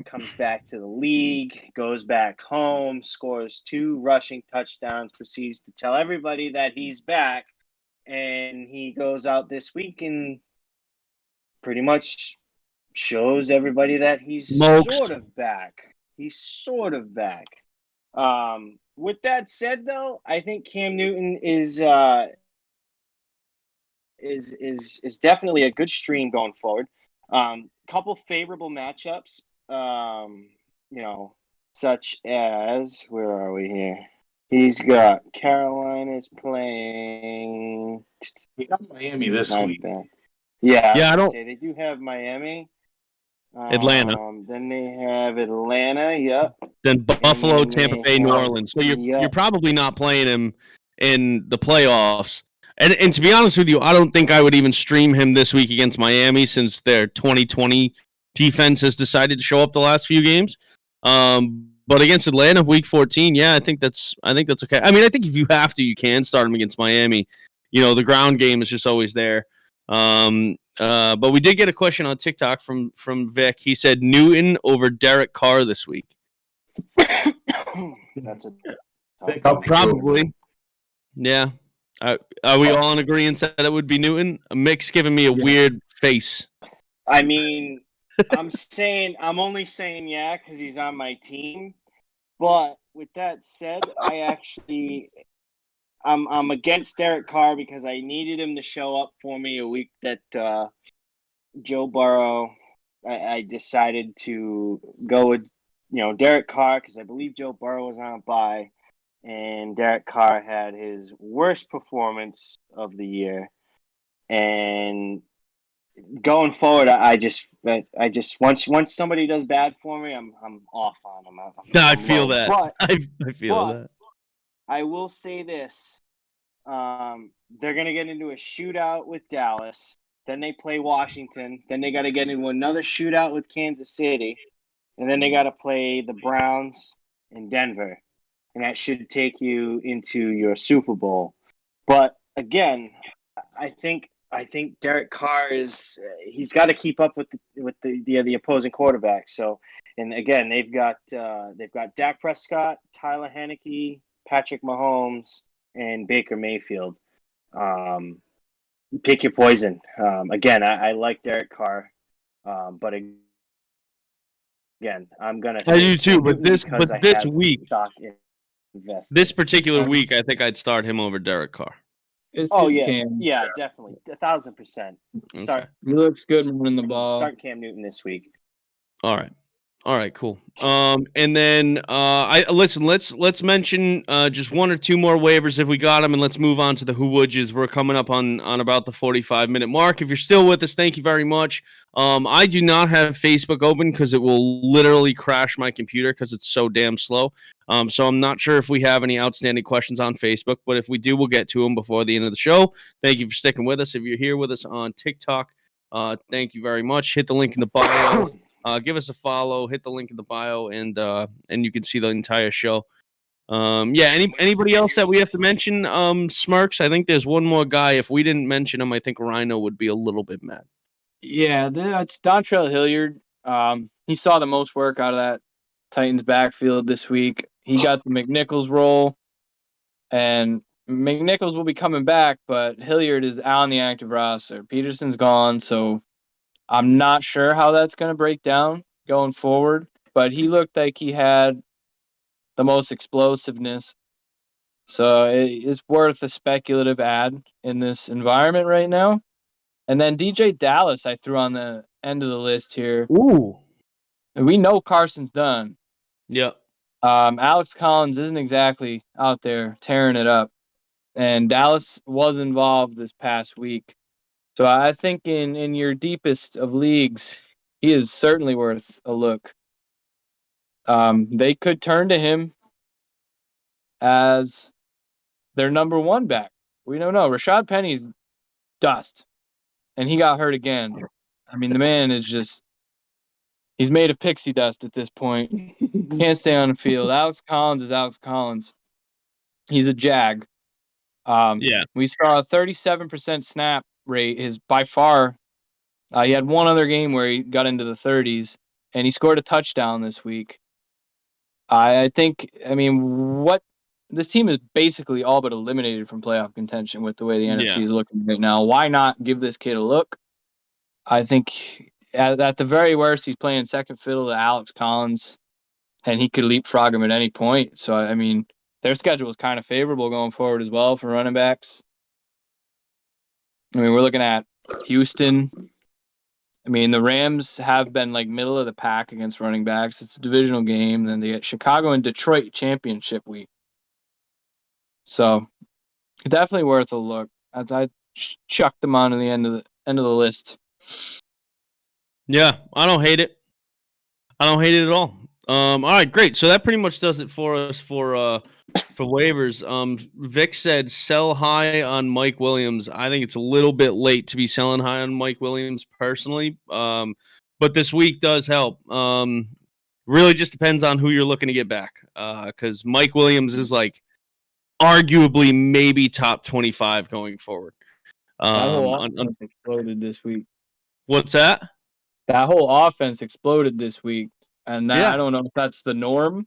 comes back to the league, goes back home, scores 2 rushing touchdowns, proceeds to tell everybody that he's back, and he goes out this week and pretty much shows everybody that he's sort of back. He's sort of back. With that said, though, I think Cam Newton is is definitely a good stream going forward. Couple favorable matchups. Such as, where are we here? He's got Carolina's playing. We got Miami this Not week. bad. Yeah, Yeah, I don't- say they do have Miami. Atlanta. Then they have Atlanta. Yep. Then Buffalo, then Tampa they Bay, New have- Orleans. So you're yeah. probably not playing him in the playoffs. And to be honest with you, I don't think I would even stream him this week against Miami since their 2020 defense has decided to show up the last few games. But against Atlanta, week 14, yeah, I think that's okay. I mean, I think if you have to, you can start him against Miami. The ground game is just always there. But we did get a question on TikTok from Vic. He said Newton over Derek Carr this week. That's a Pick up Probably. Yeah. Are we all in agreement that it would be Newton? Mick's giving me a weird face. I mean, I'm only saying yeah because he's on my team. But with that said, I'm against Derek Carr because I needed him to show up for me a week that Joe Burrow. I decided to go with Derek Carr because I believe Joe Burrow was on a bye, and Derek Carr had his worst performance of the year. And going forward, I just once somebody does bad for me, I'm off on them. I feel that. But, I feel that. I will say this: they're gonna get into a shootout with Dallas. Then they play Washington. Then they got to get into another shootout with Kansas City, and then they got to play the Browns and Denver, and that should take you into your Super Bowl. But again, I think Derek Carr he's got to keep up with the opposing quarterback. So, and again, they've got Dak Prescott, Tyler Heineke, Patrick Mahomes, and Baker Mayfield. Pick your poison. Again, I like Derek Carr, but again, I'm gonna. I do too, but this week, this particular week, I think I'd start him over Derek Carr. Yeah, definitely, 1,000%. Okay. He looks good running the ball. Start Cam Newton this week. All right, cool. And then let's mention just one or two more waivers if we got them, and let's move on to the who woulds. We're coming up on about the 45-minute mark. If you're still with us, thank you very much. I do not have Facebook open because it will literally crash my computer because it's so damn slow. So I'm not sure if we have any outstanding questions on Facebook, but if we do, we'll get to them before the end of the show. Thank you for sticking with us. If you're here with us on TikTok, thank you very much. Hit the link in the bio. Give us a follow. Hit the link in the bio, and you can see the entire show. Anybody else that we have to mention? Smirks. I think there's one more guy. If we didn't mention him, I think Rhino would be a little bit mad. Yeah, that's Dontrell Hilliard. He saw the most work out of that Titans backfield this week. He got the McNichols role, and McNichols will be coming back, but Hilliard is out on the active roster. Peterson's gone, so I'm not sure how that's going to break down going forward, but he looked like he had the most explosiveness. So it's worth a speculative ad in this environment right now. And then DJ Dallas, I threw on the end of the list here. Ooh. And we know Carson's done. Yep. Alex Collins isn't exactly out there tearing it up. And Dallas was involved this past week. So I think in your deepest of leagues, he is certainly worth a look. They could turn to him as their number one back. We don't know. Rashad Penny's dust, and he got hurt again. I mean, the man is he's made of pixie dust at this point. Can't stay on the field. Alex Collins is Alex Collins. He's a jag. We saw a 37% snap rate. His by far, he had one other game where he got into the 30s, and he scored a touchdown this week. I think, what this team is basically all but eliminated from playoff contention with the way the NFC is looking right now. Why not give this kid a look? I think at the very worst, he's playing second fiddle to Alex Collins, and he could leapfrog him at any point. So, their schedule is kind of favorable going forward as well for running backs. I mean, we're looking at Houston. I mean, the Rams have been like middle of the pack against running backs. It's a divisional game. Then they get Chicago and Detroit championship week. So definitely worth a look. As I chucked them on to the end of the list. Yeah, I don't hate it. I don't hate it at all. All right, great. So that pretty much does it for us for waivers. Vic said sell high on Mike Williams. I think it's a little bit late to be selling high on Mike Williams personally. But this week does help. Really just depends on who you're looking to get back. Because Mike Williams is like arguably maybe top 25 going forward. That whole offense exploded this week. What's that? That whole offense exploded this week. And that, Yeah. I don't know if that's the norm.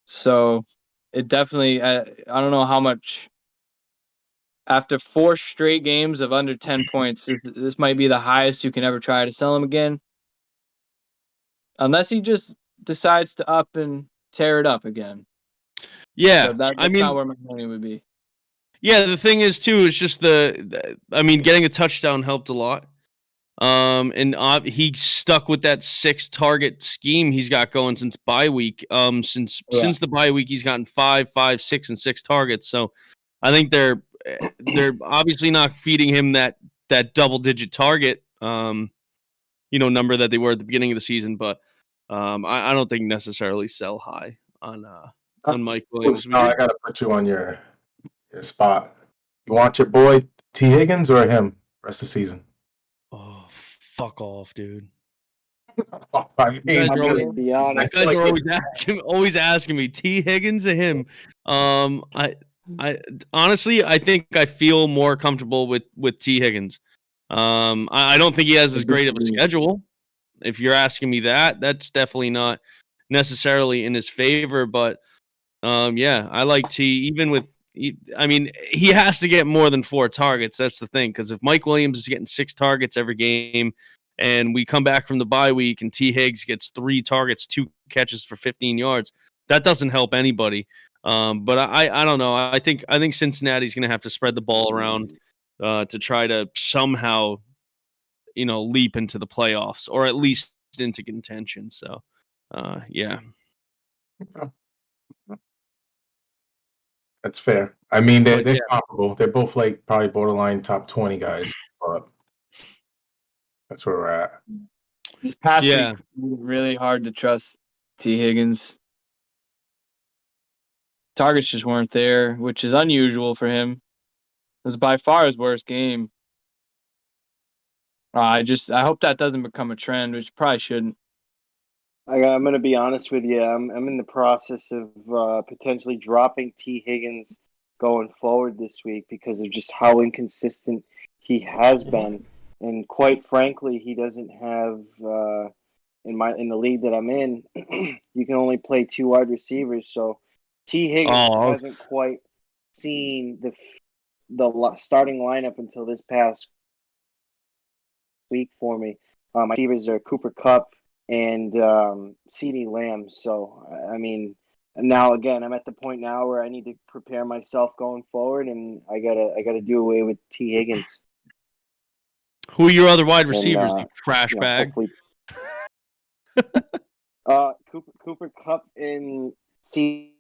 So it definitely, I don't know how much. After 4 straight games of under 10 points, this might be the highest you can ever try to sell him again. Unless he just decides to up and tear it up again. Yeah. So that's not where my money would be. Yeah, the thing is, too, is just getting a touchdown helped a lot. And he stuck with that 6-target scheme he's got going since bye week. Since the bye week, he's gotten 5, 6, and 6 targets. So I think they're obviously not feeding him that double-digit target, number that they were at the beginning of the season. But I don't think necessarily sell high on Mike Williams. No, I gotta put you on your spot. You want your boy T. Higgins or him rest of the season? Oh, fuck off, dude. I mean, You guys I'm gonna be honest. are always asking me T. Higgins or him. I honestly, I think I feel more comfortable with T. Higgins. I don't think he has as great of a schedule. If you're asking me that, that's definitely not necessarily in his favor. But yeah, I like T. Even with, I mean, he has to get more than 4 targets. That's the thing. Because if Mike Williams is getting 6 targets every game, and we come back from the bye week and T. Higgs gets 3 targets, 2 catches for 15 yards, that doesn't help anybody. But I don't know. I think Cincinnati's going to have to spread the ball around to try to somehow, leap into the playoffs or at least into contention. So, yeah. That's fair. I mean, they're comparable. They're both like probably borderline top 20 guys. But that's where we're at. This past week, really hard to trust T. Higgins. Targets just weren't there, which is unusual for him. It was by far his worst game. I hope that doesn't become a trend, which probably shouldn't. I'm going to be honest with you. I'm in the process of potentially dropping T. Higgins going forward this week because of just how inconsistent he has been, and quite frankly, he doesn't have in the league that I'm in. You can only play 2 wide receivers, so T. Higgins hasn't quite seen the starting lineup until this past week for me. My receivers are Cooper Kupp and CeeDee Lamb. So, I mean, now again, I'm at the point now where I need to prepare myself going forward, and I gotta do away with T. Higgins. Who are your other wide receivers, you trash bag? Cooper Kupp and CeeDee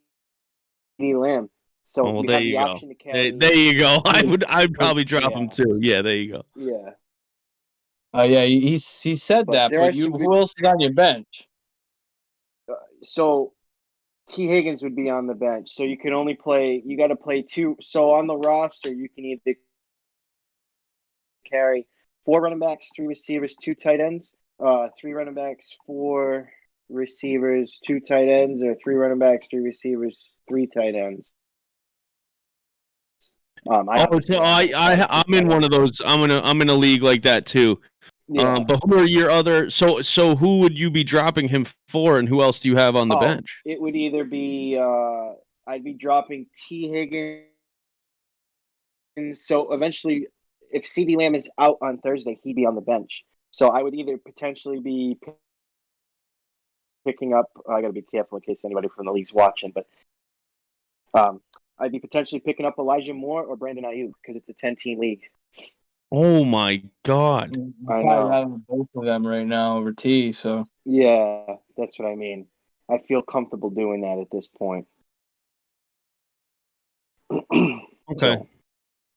Lamb. So there you go. There you go. I'd probably drop him too. Yeah, there you go. Yeah. Yeah, he said that, but who else is on your bench? So T. Higgins would be on the bench. So you can only play. You got to play 2. So on the roster, you can either carry 4 running backs, 3 receivers, 2 tight ends. 3 running backs, 4 receivers, 2 tight ends, or 3 running backs, 3 receivers, 3 tight ends. I'm in one of those. I'm in a league like that too. Yeah. But who are your other? So who would you be dropping him for, and who else do you have on the bench? It would either be I'd be dropping T. Higgins. So eventually, if CeeDee Lamb is out on Thursday, he'd be on the bench. So I would either potentially be picking up. I got to be careful in case anybody from the league's watching, but I'd be potentially picking up Elijah Moore or Brandon Ayuk because it's a 10-team league. Oh my God. I I'd know. have both of them right now over T. So Yeah, that's what I mean. I feel comfortable doing that at this point. Okay.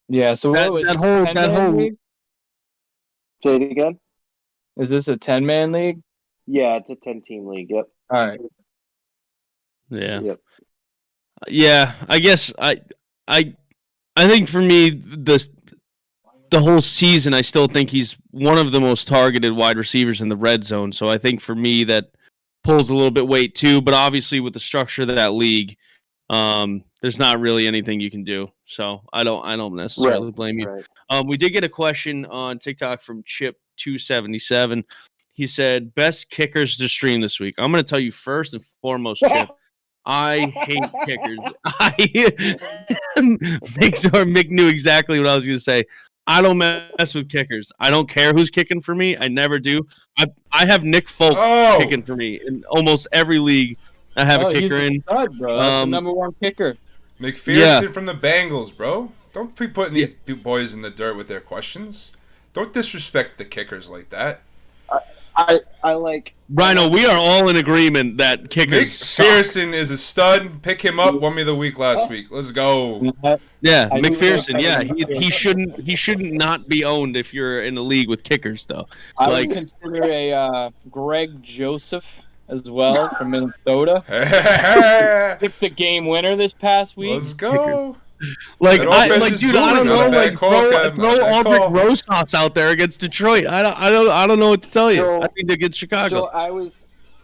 yeah. So That- what was that this, whole- 10 that man whole- league? Say it again. Is this a 10-man league? Yeah, it's a 10-team league. Yep. All right. Yeah. Yep. Yeah. I guess I think for me the whole season, I still think he's one of the most targeted wide receivers in the red zone. So I think for me that pulls a little bit weight too. But obviously with the structure of that league, there's not really anything you can do. So I don't necessarily blame you. Right. We did get a question on TikTok from Chip277. He said, best kickers to stream this week. I'm going to tell you first and foremost, Chip, I hate kickers. Mick knew exactly what I was going to say. I don't mess with kickers. I don't care who's kicking for me. I never do. I have Nick Folk kicking for me in almost every league. I have a kicker he's a in. stud, bro. That's the number one kicker. McPherson from the Bengals, bro. Don't be putting these boys in the dirt with their questions. Don't disrespect the kickers like that. I like Rhino, we are all in agreement that kickers suck. McPherson is a stud. Pick him up. Won me the week last week. Let's go. Yeah, I do McPherson. like Yeah, McPherson. he shouldn't not be owned if you're in a league with kickers, though. I Like, would consider a Greg Joseph as well from Minnesota. Picked the game winner this past week. Let's go. like, That I, offense like, is dude, I don't booming. know, Not a like, bad call, Kev. throw Not a bad Aldrich call. Rosas out there against Detroit. I don't know what to tell you. So- I think against Chicago. So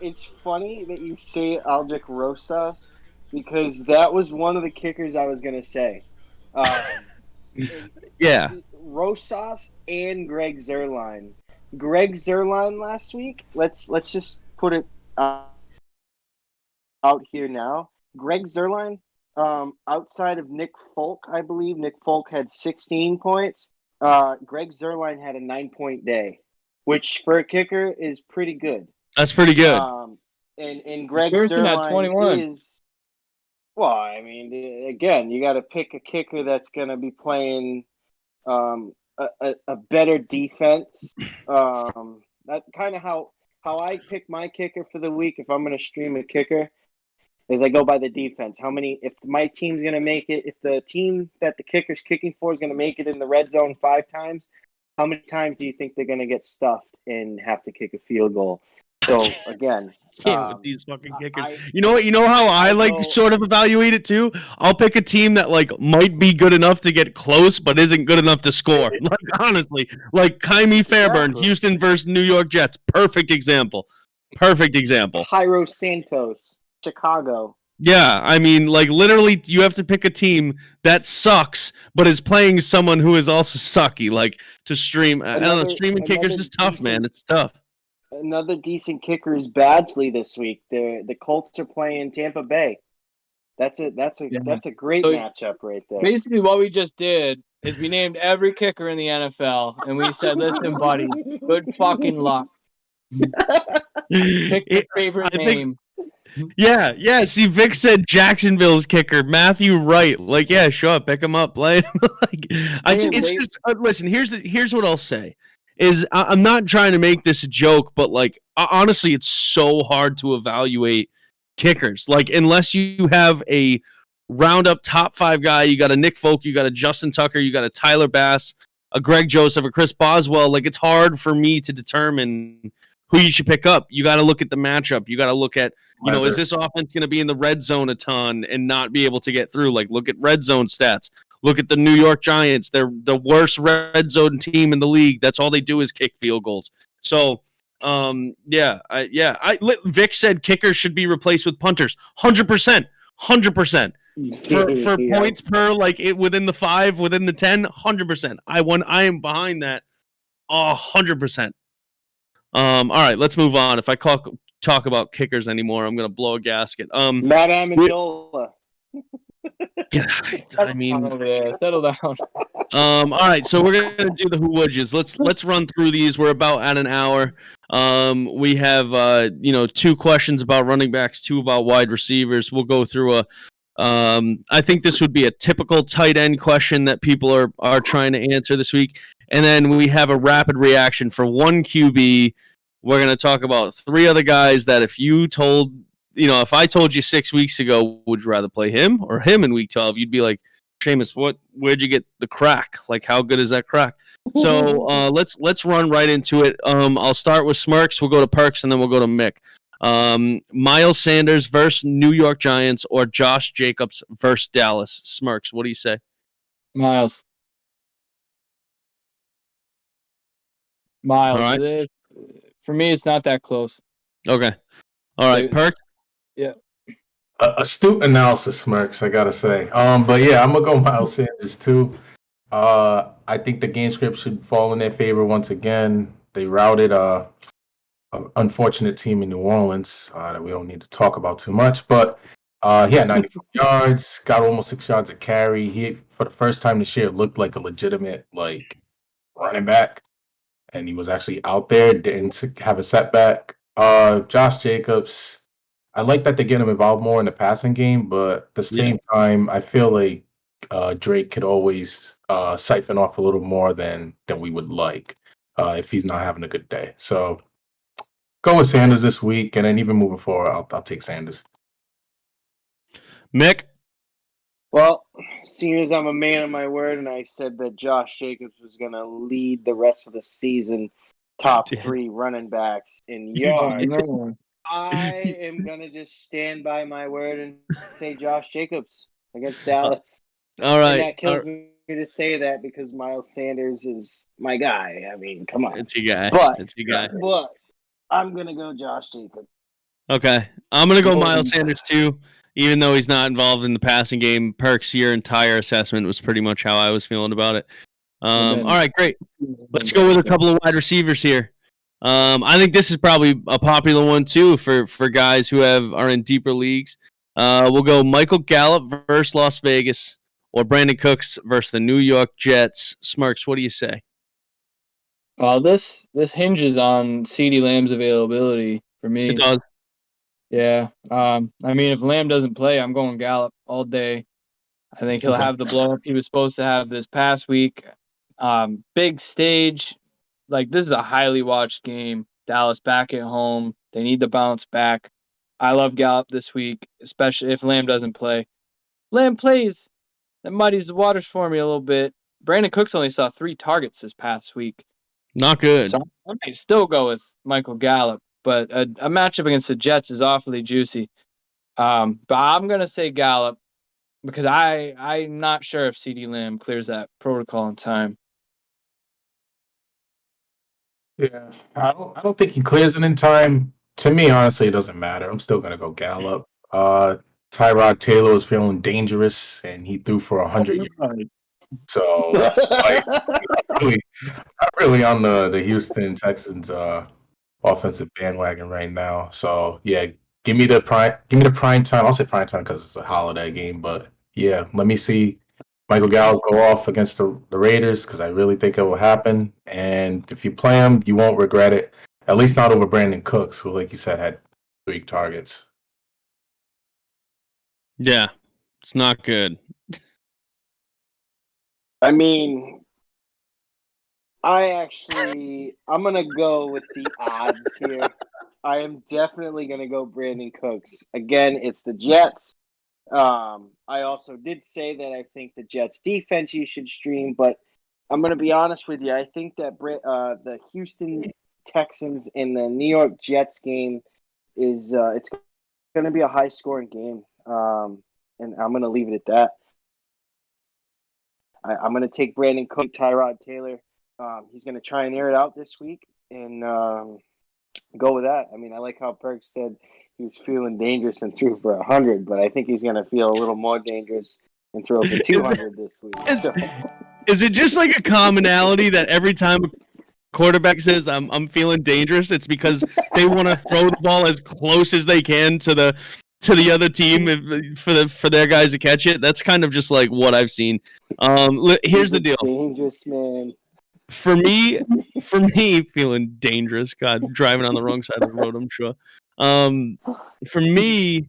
it's funny that you say Aldrich Rosas because that was one of the kickers I was gonna say. Yeah. Rosas and Greg Zuerlein. Greg Zuerlein last week. Let's just put it out here now. Greg Zuerlein, outside of Nick Folk, I believe Nick Folk had 16 points. Greg Zuerlein had a 9-point day, which for a kicker is pretty good. That's pretty good. And Greg McPherson had Zuerlein 21. is. Well, I mean, again, you got to pick a kicker that's going to be playing a better defense. That kind of how I pick my kicker for the week. If I'm going to stream a kicker, is I go by the defense. If my team's going to make it, if the team that the kicker's kicking for is going to make it in the red zone 5 times, how many times do you think they're going to get stuffed and have to kick a field goal? So again, With these fucking kickers. I- You know how I like go- sort of evaluate it too? I'll pick a team that like might be good enough to get close but isn't good enough to score. Like honestly, like Kaimi Fairburn, Exactly. Houston versus New York Jets. Perfect example. Jairo Santos, Chicago. Yeah, I mean, like literally, you have to pick a team that sucks, but is playing someone who is also sucky. Like to stream, I don't know, streaming kickers is tough, man. It's tough. Another decent kicker is Badgley this week. The Colts are playing Tampa Bay. That's a great So- matchup right there. Basically, what we just did is we named every kicker in the NFL, and we said, "Listen, buddy, good fucking luck. Pick your favorite I think- name." Yeah. See, Vic said Jacksonville's kicker, Matthew Wright. Like, yeah, sure, pick him up, play him. It's just listen. Here's what I'll say. I'm not trying to make this a joke, but like honestly, it's so hard to evaluate kickers. Like unless you have a roundup top 5 guy, you got a Nick Folk, you got a Justin Tucker, you got a Tyler Bass, a Greg Joseph, a Chris Boswell. Like it's hard for me to determine who you should pick up. You got to look at the matchup. You got to look at is this offense going to be in the red zone a ton and not be able to get through? Like look at red zone stats. Look at the New York Giants. They're the worst red zone team in the league. That's all they do is kick field goals. So, Vic said kickers should be replaced with punters. 100%. For Yeah. points per like it within the 5, within the 10, 100%. I am behind that 100%. All right, let's move on. If I talk about kickers anymore, I'm gonna blow a gasket. Matt Amendola. I mean, Over there, settle down. all right, so we're gonna do the who would yous. Let's run through these. We're about at an hour. We have 2 questions about running backs, 2 about wide receivers. We'll go through I think this would be a typical tight end question that people are trying to answer this week. And then we have a rapid reaction for one QB. We're going to talk about 3 other guys that if I told you 6 weeks ago, would you rather play him or him in week 12? You'd be like, Seamus, where'd you get the crack? Like, how good is that crack? So let's run right into it. I'll start with Smirks. We'll go to Perks, and then we'll go to Mick. Miles Sanders versus New York Giants or Josh Jacobs versus Dallas. Smirks, what do you say? Miles. All right. For me, it's not that close. Okay. All right, Perks. Yeah. Astute analysis, Smirks, I gotta say. But yeah, I'm gonna go Miles Sanders too. I think the game script should fall in their favor once again. They routed an unfortunate team in New Orleans that we don't need to talk about too much. But he had 94 yards, got almost 6 yards a carry. He, for the first time this year, looked like a legitimate running back, and he was actually out there, didn't have a setback. Josh Jacobs, I like that they get him involved more in the passing game, but at the same time, I feel like Drake could always siphon off a little more than we would like if he's not having a good day. So go with Sanders this week, and then even moving forward, I'll take Sanders. Mick? Well, seeing as I'm a man of my word, and I said that Josh Jacobs was going to lead the rest of the season top 3 running backs in yards, I am going to just stand by my word and say Josh Jacobs against Dallas. All right. And that kills me to say that because Miles Sanders is my guy. I mean, come on. It's your guy. But I'm going to go Josh Jacobs. Okay. I'm going to go Miles Sanders too, even though he's not involved in the passing game. Perks, your entire assessment was pretty much how I was feeling about it. All right, great. Let's go with a couple of wide receivers here. I think this is probably a popular one too for guys who are in deeper leagues. We'll go Michael Gallup versus Las Vegas or Brandon Cooks versus the New York Jets. Smirks, what do you say? This hinges on CeeDee Lamb's availability for me. It does. Yeah. I mean, if Lamb doesn't play, I'm going Gallup all day. I think he'll have the blow up he was supposed to have this past week. Big stage. This is a highly watched game. Dallas back at home. They need to bounce back. I love Gallup this week, especially if Lamb doesn't play. Lamb plays. That muddies the waters for me a little bit. Brandon Cooks only saw 3 targets this past week. Not good. So I might still go with Michael Gallup, but a matchup against the Jets is awfully juicy. But I'm going to say Gallup because I'm not sure if CeeDee Lamb clears that protocol in time. Yeah, I don't think he clears it in time. To me, honestly, it doesn't matter. I'm still gonna go Gallup. Tyrod Taylor was feeling dangerous, and he threw for 100 yards. So, not really on the Houston Texans offensive bandwagon right now. So, yeah, give me the prime time. I'll say prime time because it's a holiday game, but yeah, let me see Michael Gallup go off against the Raiders because I really think it will happen. And if you play him, you won't regret it. At least not over Brandon Cooks, who, like you said, had 3 targets. Yeah, it's not good. I mean, I'm going to go with the odds here. I am definitely going to go Brandon Cooks. Again, it's the Jets. I also did say that I think the Jets defense you should stream, but I'm going to be honest with you. I think that the Houston Texans and the New York Jets game is it's going to be a high scoring game. And I'm going to leave it at that. I'm going to take Brandon Cook, Tyrod Taylor. He's going to try and air it out this week and go with that. I mean, I like how Perks said he was feeling dangerous and threw for 100, but I think he's going to feel a little more dangerous and throw for 200 this week. Is it just like a commonality that every time a quarterback says I'm feeling dangerous, it's because they want to throw the ball as close as they can to the other team for their guys to catch it? That's kind of just like what I've seen. Here's the deal. Dangerous man. For me, feeling dangerous. God, driving on the wrong side of the road, I'm sure. For me,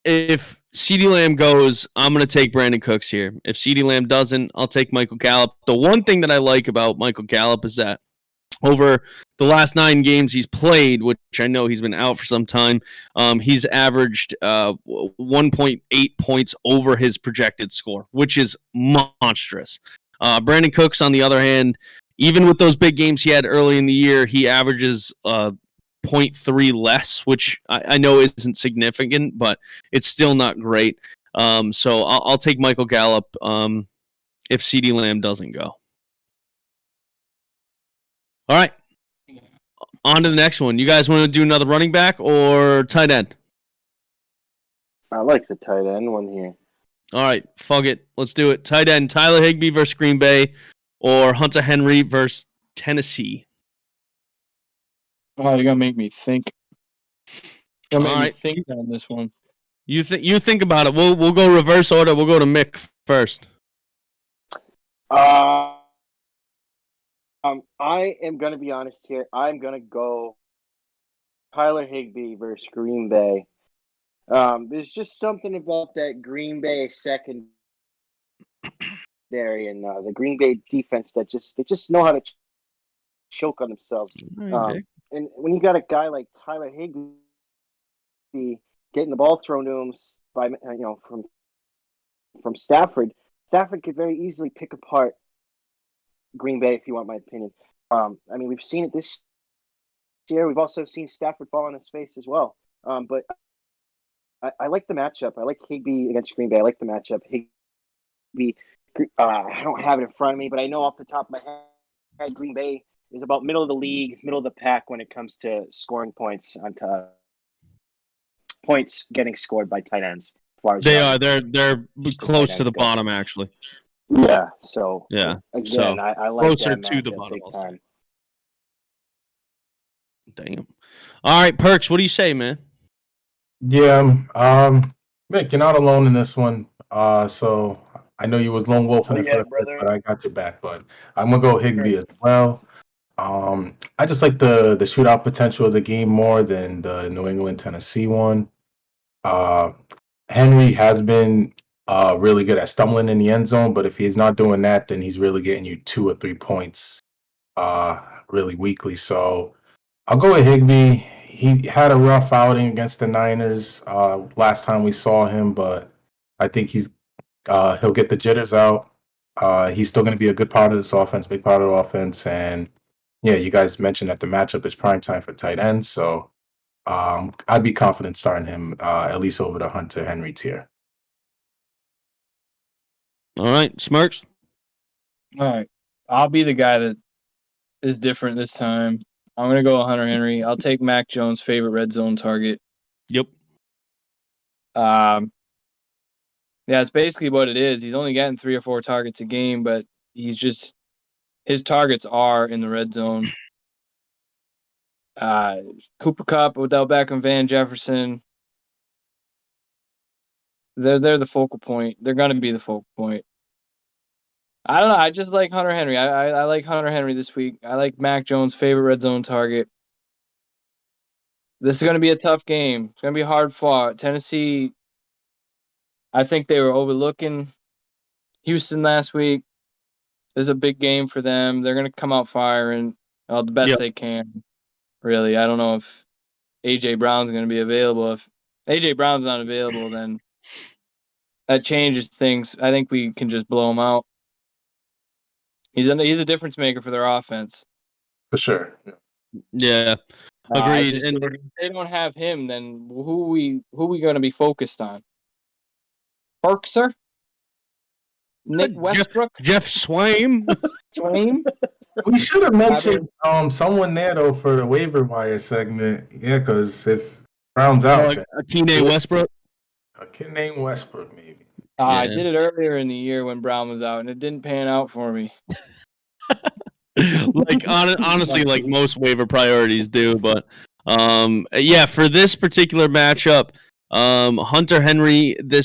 if CeeDee Lamb goes, I'm going to take Brandon Cooks here. If CeeDee Lamb doesn't, I'll take Michael Gallup. The one thing that I like about Michael Gallup is that over the last 9 games he's played, which I know he's been out for some time, he's averaged 1.8 points over his projected score, which is monstrous. Brandon Cooks, on the other hand, even with those big games he had early in the year, he averages 0.3 less, which I know isn't significant, but it's still not great. So I'll take Michael Gallup if CeeDee Lamb doesn't go. All right. On to the next one. You guys want to do another running back or tight end? I like the tight end one here. All right. Fuck it. Let's do it. Tight end, Tyler Higbee versus Green Bay or Hunter Henry versus Tennessee. Oh, you're gonna make me think. You're gonna All make right. me think on this one. You think about it. We'll go reverse order. We'll go to Mick first. I am going to be honest here. I'm going to go Tyler Higbee versus Green Bay. There's just something about that Green Bay secondary and the Green Bay defense that they just know how to choke on themselves. Okay. And when you got a guy like Tyler Higbee getting the ball thrown to him by from Stafford could very easily pick apart Green Bay, if you want my opinion. I mean, we've seen it this year. We've also seen Stafford fall on his face as well. But I like the matchup. I like Higbee against Green Bay. I like the matchup. Higbee, I don't have it in front of me, but I know off the top of my head, Green Bay is about middle of the league, middle of the pack when it comes to scoring points onto points getting scored by tight ends. They are. They're close to the bottom, actually. Yeah. So yeah. Again, I like closer that to the matchup bottom. big time. Damn. All right, Perks. What do you say, man? Yeah, Mick, you're not alone in this one. So I know you was lone wolfing it for a bit, but I got your back. But I'm gonna go Higbee as well. I just like the shootout potential of the game more than the New England Tennessee one. Henry has been really good at stumbling in the end zone, but if he's not doing that, then he's really getting you 2 or 3 points really weekly. So I'll go with Higbee. He had a rough outing against the Niners last time we saw him, but I think he'll get the jitters out. He's still going to be a good part of this offense, big part of the offense. And yeah, you guys mentioned that the matchup is prime time for tight ends, so I'd be confident starting him at least over the Hunter Henry tier. All right, Smirks. All right, I'll be the guy that is different this time. I'm gonna go Hunter Henry. I'll take Mac Jones' favorite red zone target. Yep. Yeah, it's basically what it is. He's only getting 3 or 4 targets a game, but his targets are in the red zone. Cooper Kupp, Odell Beckham, Van Jefferson. They're the focal point. They're gonna be the focal point. I don't know. I just like Hunter Henry. I like Hunter Henry this week. I like Mac Jones' favorite red zone target. This is going to be a tough game. It's going to be hard fought. Tennessee, I think they were overlooking Houston last week. This is a big game for them. They're going to come out firing the best they can, really. I don't know if A.J. Brown's going to be available. If A.J. Brown's not available, then that changes things. I think we can just blow him out. He's a difference maker for their offense. For sure. Yeah. Agreed. And if they don't have him, then who we going to be focused on? Berkser? Nick Westbrook? Jeff Swaim? Swaim? We should have mentioned someone there though for the waiver wire segment. Yeah, because if Brown's out, Akine Westbrook. A kid named Westbrook, maybe. I did it earlier in the year when Brown was out, and it didn't pan out for me. Honestly, like most waiver priorities do, but for this particular matchup, Hunter Henry, the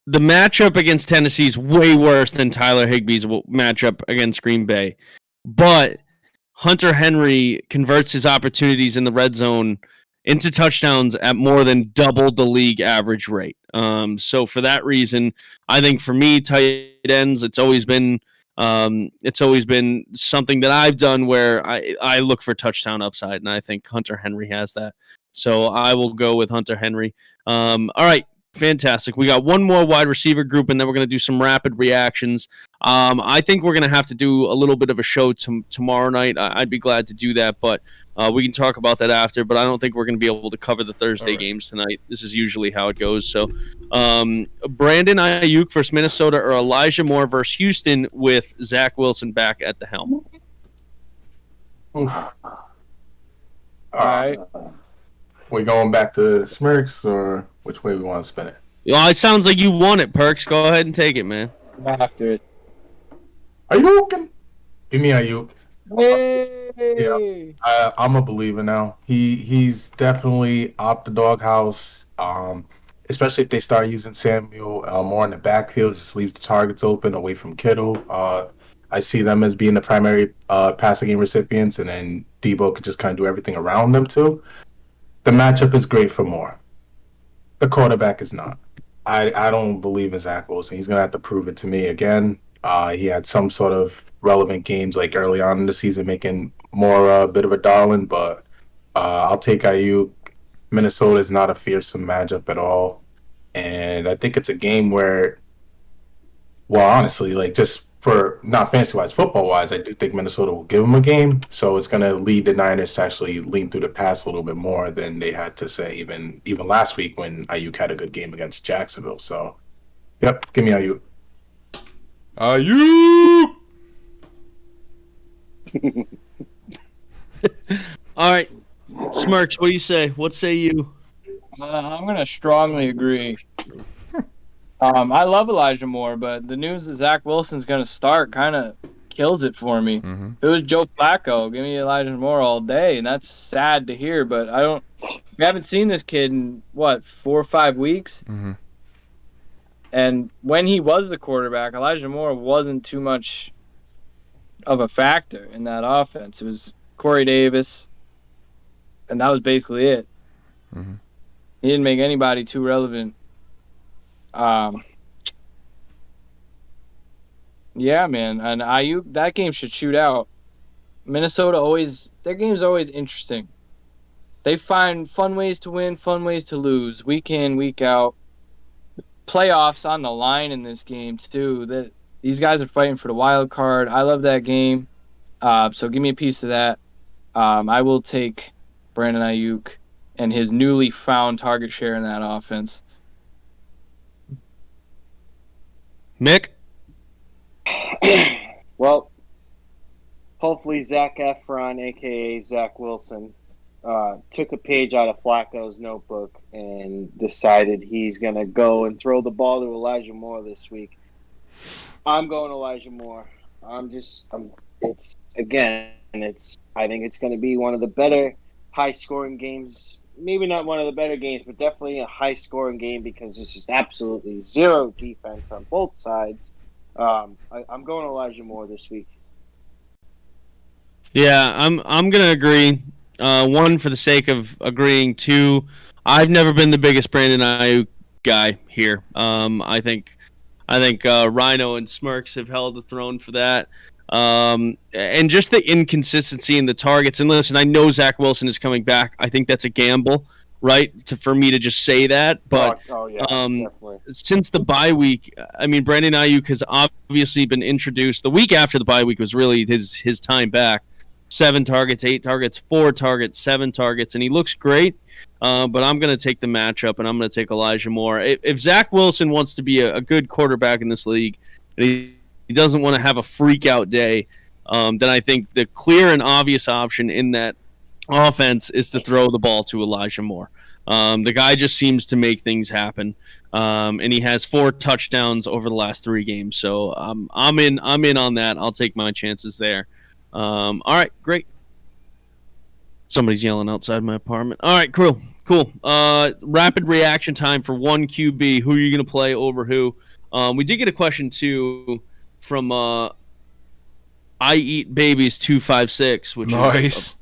matchup against Tennessee is way worse than Tyler Higbee's matchup against Green Bay, but Hunter Henry converts his opportunities in the red zone into touchdowns at more than double the league average rate. So for that reason, I think for me, tight ends, it's always been something that I've done where I look for touchdown upside, and I think Hunter Henry has that. So I will go with Hunter Henry. All right, fantastic. We got one more wide receiver group, and then we're going to do some rapid reactions. I think we're going to have to do a little bit of a show tomorrow night. I'd be glad to do that, but we can talk about that after. But I don't think we're going to be able to cover the Thursday games tonight. This is usually how it goes. So Brandon Ayuk versus Minnesota or Elijah Moore versus Houston with Zach Wilson back at the helm. Oof. All right. We going back to Smirks, or which way we want to spin it? Well, it sounds like you won it, Perks. Go ahead and take it, man. After it. Ayuk. Give me Ayuk. Hey! Yeah, I'm a believer now. He's definitely out the doghouse. Especially if they start using Samuel more in the backfield, just leaves the targets open away from Kittle. I see them as being the primary passing game recipients, and then Debo could just kind of do everything around them too. The matchup is great for Moore. The quarterback is not. I don't believe in Zach Wilson. He's going to have to prove it to me again. He had some sort of relevant games like early on in the season, making Moore a bit of a darling, but I'll take Ayuk. Minnesota is not a fearsome matchup at all. And I think it's a game where, well, honestly, like just for not fantasy-wise, football-wise, I do think Minnesota will give them a game. So it's going to lead the Niners to actually lean through the pass a little bit more than they had to say even last week when Ayuk had a good game against Jacksonville. So, yep, give me Ayuk. Ayuk! All right. Smirks, what do you say? What say you? I'm going to strongly agree. I love Elijah Moore, but the news that Zach Wilson's going to start kind of kills it for me. Mm-hmm. If it was Joe Flacco, give me Elijah Moore all day, and that's sad to hear, but we haven't seen this kid in, 4 or 5 weeks? Mm-hmm. And when he was the quarterback, Elijah Moore wasn't too much of a factor in that offense. It was Corey Davis, and that was basically it. Mm-hmm. He didn't make anybody too relevant. Yeah, man, and Ayuk, that game should shoot out. Minnesota their game's always interesting. They find fun ways to win, fun ways to lose, week in, week out. Playoffs on the line in this game too. These guys are fighting for the wild card. I love that game. So give me a piece of that. I will take Brandon Ayuk and his newly found target share in that offense. Mick? Well, hopefully Zach Efron, a.k.a. Zach Wilson, took a page out of Flacco's notebook and decided he's going to go and throw the ball to Elijah Moore this week. I'm going Elijah Moore. I think it's going to be one of the better high-scoring games. Maybe not one of the better games, but definitely a high-scoring game because there's just absolutely zero defense on both sides. I'm going Elijah Moore this week. Yeah, I'm gonna agree. One, for the sake of agreeing. Two, I've never been the biggest Brandon Ayuk guy here. I think Rhino and Smirks have held the throne for that. And just the inconsistency in the targets. And listen, I know Zach Wilson is coming back. I think that's a gamble, right? For me to just say that. But since the bye week, I mean, Brandon Ayuk has obviously been introduced. The week after the bye week was really his time back. 7 targets, 8 targets, 4 targets, 7 targets, and he looks great. But I'm going to take the matchup, and I'm going to take Elijah Moore. If Zach Wilson wants to be a good quarterback in this league, and he doesn't want to have a freak-out day, then I think the clear and obvious option in that offense is to throw the ball to Elijah Moore. The guy just seems to make things happen, and he has 4 touchdowns over the last 3 games. So I'm in on that. I'll take my chances there. All right, great. Somebody's yelling outside my apartment. All right, cool. Rapid reaction time for one QB. Who are you going to play over who? We did get a question too from I Eat Babies 256, which nice.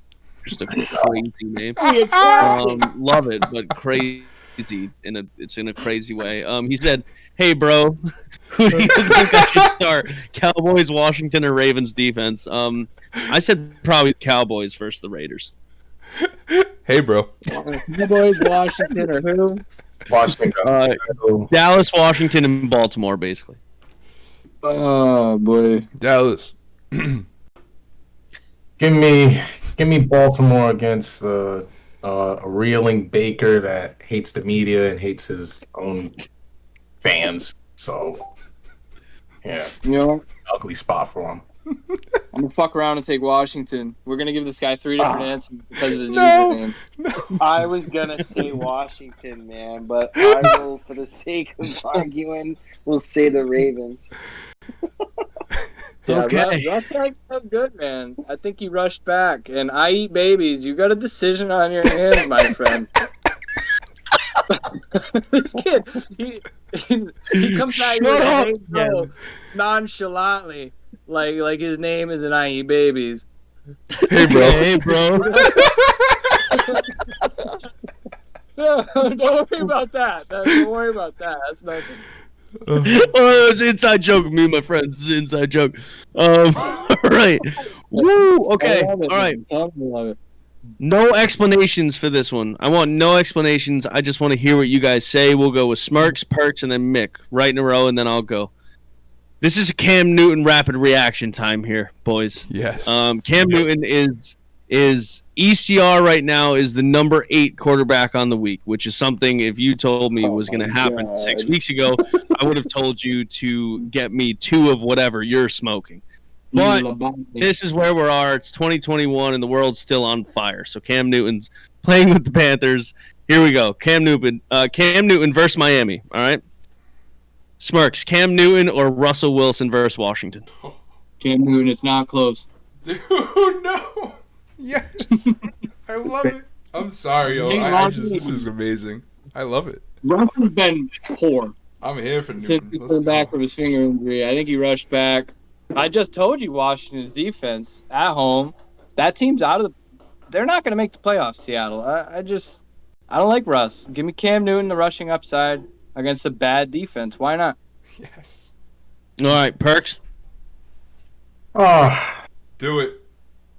Just a crazy name. Oh, Love it, but crazy it's in a crazy way. He said, "Hey, bro, who do you think I should start? Cowboys, Washington, or Ravens defense?" I said probably Cowboys versus the Raiders. Hey, bro. Cowboys, Washington, or who? Washington. Dallas, Washington, and Baltimore, basically. Oh boy. Dallas. Give me Baltimore against a reeling Baker that hates the media and hates his own fans. So, yeah, You know, ugly spot for him. I'm gonna fuck around and take Washington. We're gonna give this guy 3 different answers because of his No. username. I was gonna say Washington, man, but I will, for the sake of arguing, we'll say the Ravens. Yeah, Okay. Rush done good, man. I think he rushed back. And I eat babies. You got a decision on your hands, my friend. This kid, he comes out Shut up, here man. nonchalantly, like his name is an I eat babies. Hey, bro. Hey, bro. No, don't worry about that. Don't worry about that. That's nothing. Oh, it's an inside joke. Me and my friends. It's an inside joke. All right. Woo. Okay. I love it, All right. man. Totally love it. No explanations for this one. I want no explanations. I just want to hear what you guys say. We'll go with Smirks, Perks, and then Mick right in a row, and then I'll go. This is a Cam Newton rapid reaction time here, boys. Yes. Cam Newton is ECR right now is the number 8 quarterback on the week, which is something if you told me was going to happen God. 6 weeks ago, I would have told you to get me 2 of whatever you're smoking. But this is where we are. It's 2021 and the world's still on fire. So Cam Newton's playing with the Panthers. Here we go. Cam Newton versus Miami. All right. Smirks, Cam Newton or Russell Wilson versus Washington? Cam Newton, it's not close. Dude, no. Yes. I love it. I'm sorry, yo. This is amazing. I love it. Russell's been poor I'm here for since Newton. he Let's came back go. from his finger injury. I think he rushed back. I just told you Washington's defense at home. That team's out of the. They're not going to make the playoffs, Seattle. I don't like Russ. Give me Cam Newton, the rushing upside against a bad defense. Why not? Yes. All right, Perks. Oh, Do it.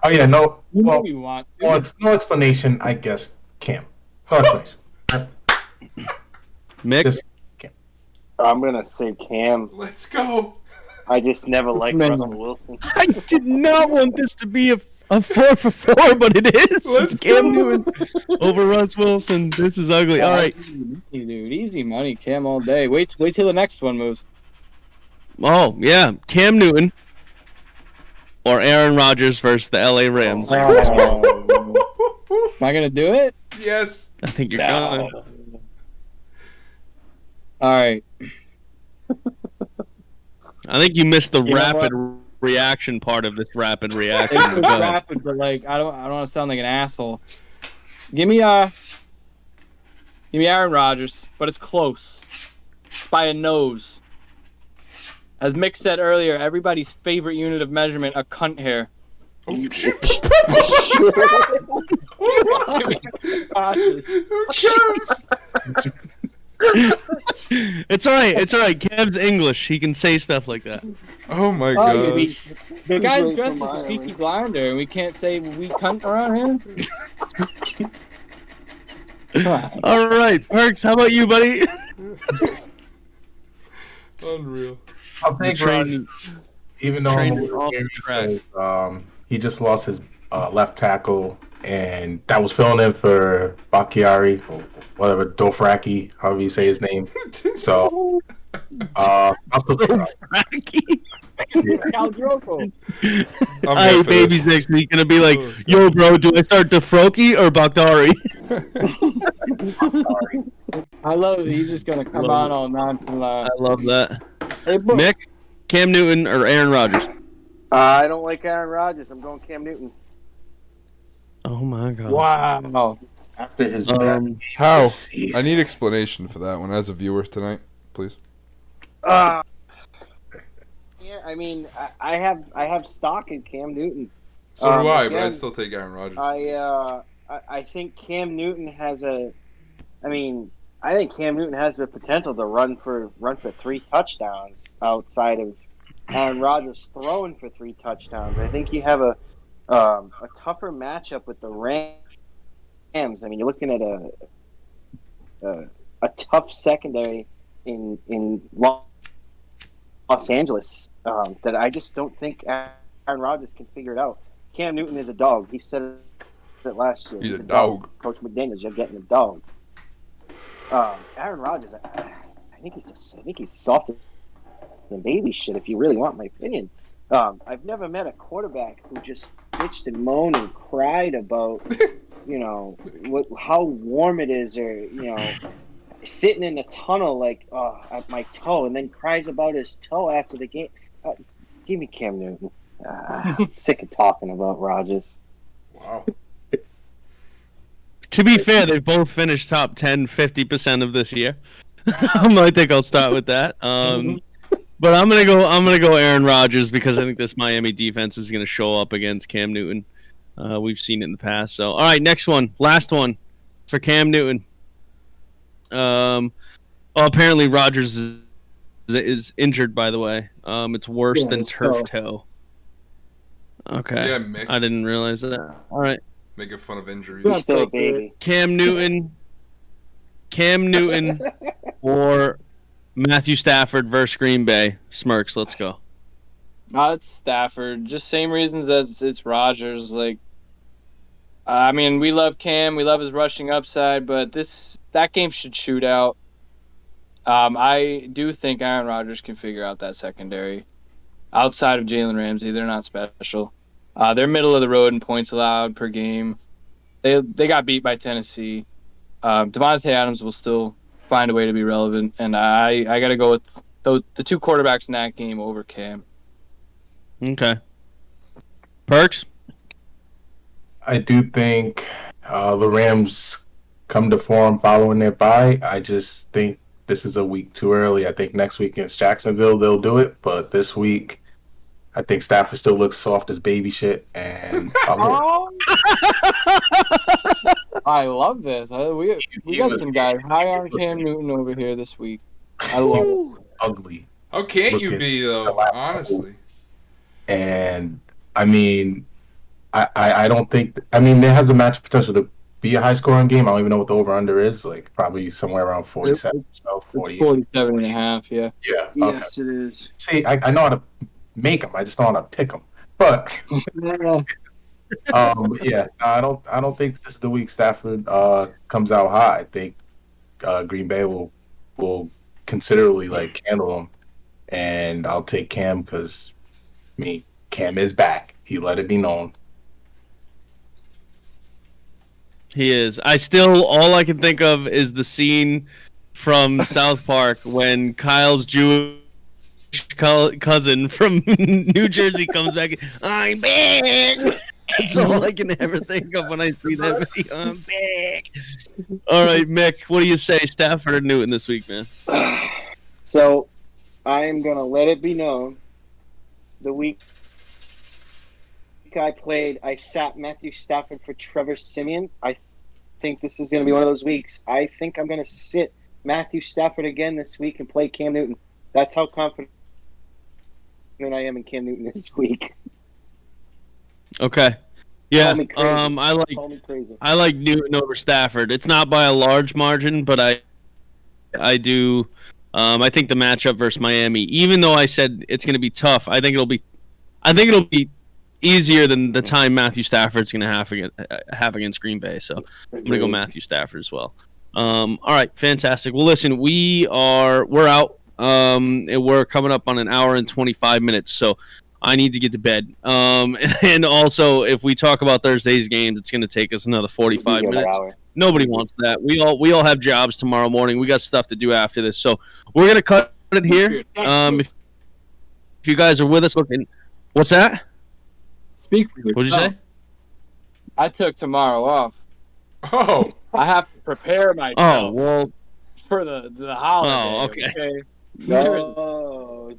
yeah, no. You know Well, you want. it's no explanation. I guess Cam. No explanation. Mick. Just I'm gonna say Cam. Let's go. I just never liked Man. Russell Wilson. I did not want this to be a 4-for-4, but it is. Let's It's Cam go. Newton over Russ Wilson. This is ugly. All right. Easy, dude. Easy money. Cam all day. Wait till the next one moves. Oh, yeah. Cam Newton or Aaron Rodgers versus the LA Rams. Am I going to do it? Yes. I think you're gonna. All right. I think you missed the You know rapid reaction part of this rapid reaction. It's Go ahead. rapid, but like I don't want to sound like an asshole. Give me Aaron Rodgers, but it's close. It's by a nose. As Mick said earlier, everybody's favorite unit of measurement, a cunt hair. Oh, shit. It's all right. It's all right. Kev's English. He can say stuff like that. Oh my Oh, yeah, gosh. the guy's Great dressed for as a Miami. Peaky Blinder, and we can't say we cunt around here. All right, Perks. How about you, buddy? Unreal. I'll take Train- Rodgers, even though I'm a train little off scared the track. because, he just lost his left tackle, and that was filling in for Bakhtiari, or whatever, Dothraki, however you say his name. So, I'll still take Rodgers. Frankie. Cal Drogo. I'm I here hate for babies this. next week. Gonna be like, yo, bro, do I start Dofroki or Bakhtari? I love it. He's just gonna come on all nonchalant. I love that. Hey, book. Mick, Cam Newton or Aaron Rodgers? I don't like Aaron Rodgers. I'm going Cam Newton. Oh my god. Wow. After his bad game How? this season. I need explanation for that one as a viewer tonight, please. Yeah, I mean, I have stock in Cam Newton. So do I, but again, I'd still take Aaron Rodgers. I think Cam Newton has a. I mean, I think Cam Newton has the potential to run for 3 touchdowns outside of Aaron Rodgers throwing for 3 touchdowns. I think you have a tougher matchup with the Rams. I mean, you're looking at a tough secondary in Los Angeles that I just don't think Aaron Rodgers can figure it out. Cam Newton is a dog. He said it last year. He's a dog. Coach McDaniels, you're getting a dog. Aaron Rodgers, I think he's softer than baby shit. If you really want my opinion, I've never met a quarterback who just bitched and moaned and cried about, how warm it is, or sitting in the tunnel like at my toe, and then cries about his toe after the game. Give me Cam Newton. I'm sick of talking about Rodgers. Wow. To be fair, they both finished top 10 50% of this year. I think I'll start with that. But I'm gonna go Aaron Rodgers because I think this Miami defense is gonna show up against Cam Newton. We've seen it in the past. So all right, next one, last one for Cam Newton. Apparently Rodgers is injured, by the way. It's worse than turf toe. Okay. Yeah, Mick. I didn't realize that. All right. Making fun of injuries. He's still a baby. Cam Newton or Matthew Stafford versus Green Bay. Smirks, let's go. It's Stafford. Just same reasons as it's Rodgers. Like, I mean, we love Cam. We love his rushing upside, but that game should shoot out. I do think Aaron Rodgers can figure out that secondary. Outside of Jalen Ramsey, they're not special. They're middle of the road in points allowed per game. They got beat by Tennessee. Javonte Adams will still find a way to be relevant, and I got to go with the 2 quarterbacks in that game over Cam. Okay. Perks? I do think the Rams come to form following their bye. I just think this is a week too early. I think next week against Jacksonville they'll do it, but this week I think Stafford still looks soft as baby shit, and I love this. We got some guys high on Cam Newton over here this week. I love it. Ugly. How can't you be, though, honestly? And, I mean, I don't think... I mean, it has a match potential to be a high-scoring game. I don't even know what the over-under is. Like, probably somewhere around 47, so 48. 47 and a half, yeah. Yeah, okay. Yes, it is. See, I know how to make them. I just don't want to pick them. But yeah, I don't think this is the week Stafford comes out hot. I think Green Bay will considerably handle him, and I'll take Cam because Cam is back. He let it be known. He is. All I can think of is the scene from South Park when Kyle's Jewish cousin from New Jersey comes back. I'm back. That's all I can ever think of when I see that video. I'm back. All right, Mick, what do you say, Stafford or Newton this week, man? So, I am going to let it be known the week I sat Matthew Stafford for Trevor Siemian. I think this is going to be one of those weeks. I think I'm going to sit Matthew Stafford again this week and play Cam Newton. That's how confident I am in Cam Newton this week. Okay. Yeah. I like Newton over Stafford. It's not by a large margin, but I do. I think the matchup versus Miami, even though I said it's going to be tough, I think it'll be easier than the time Matthew Stafford's going to have against Green Bay. So I'm going to go Matthew Stafford as well. All right, fantastic. Well, listen, we're out. And we're coming up on an hour and 25 minutes, so I need to get to bed. And also, if we talk about Thursday's games, it's going to take us another 45 minutes. Nobody wants that. We all have jobs tomorrow morning. We got stuff to do after this, so we're going to cut it here. If you guys are with us, looking, what's that? Speak for yourself. What'd you say? I took tomorrow off. Oh. I have to prepare myself. Oh, well. For the holiday. Oh, okay. No,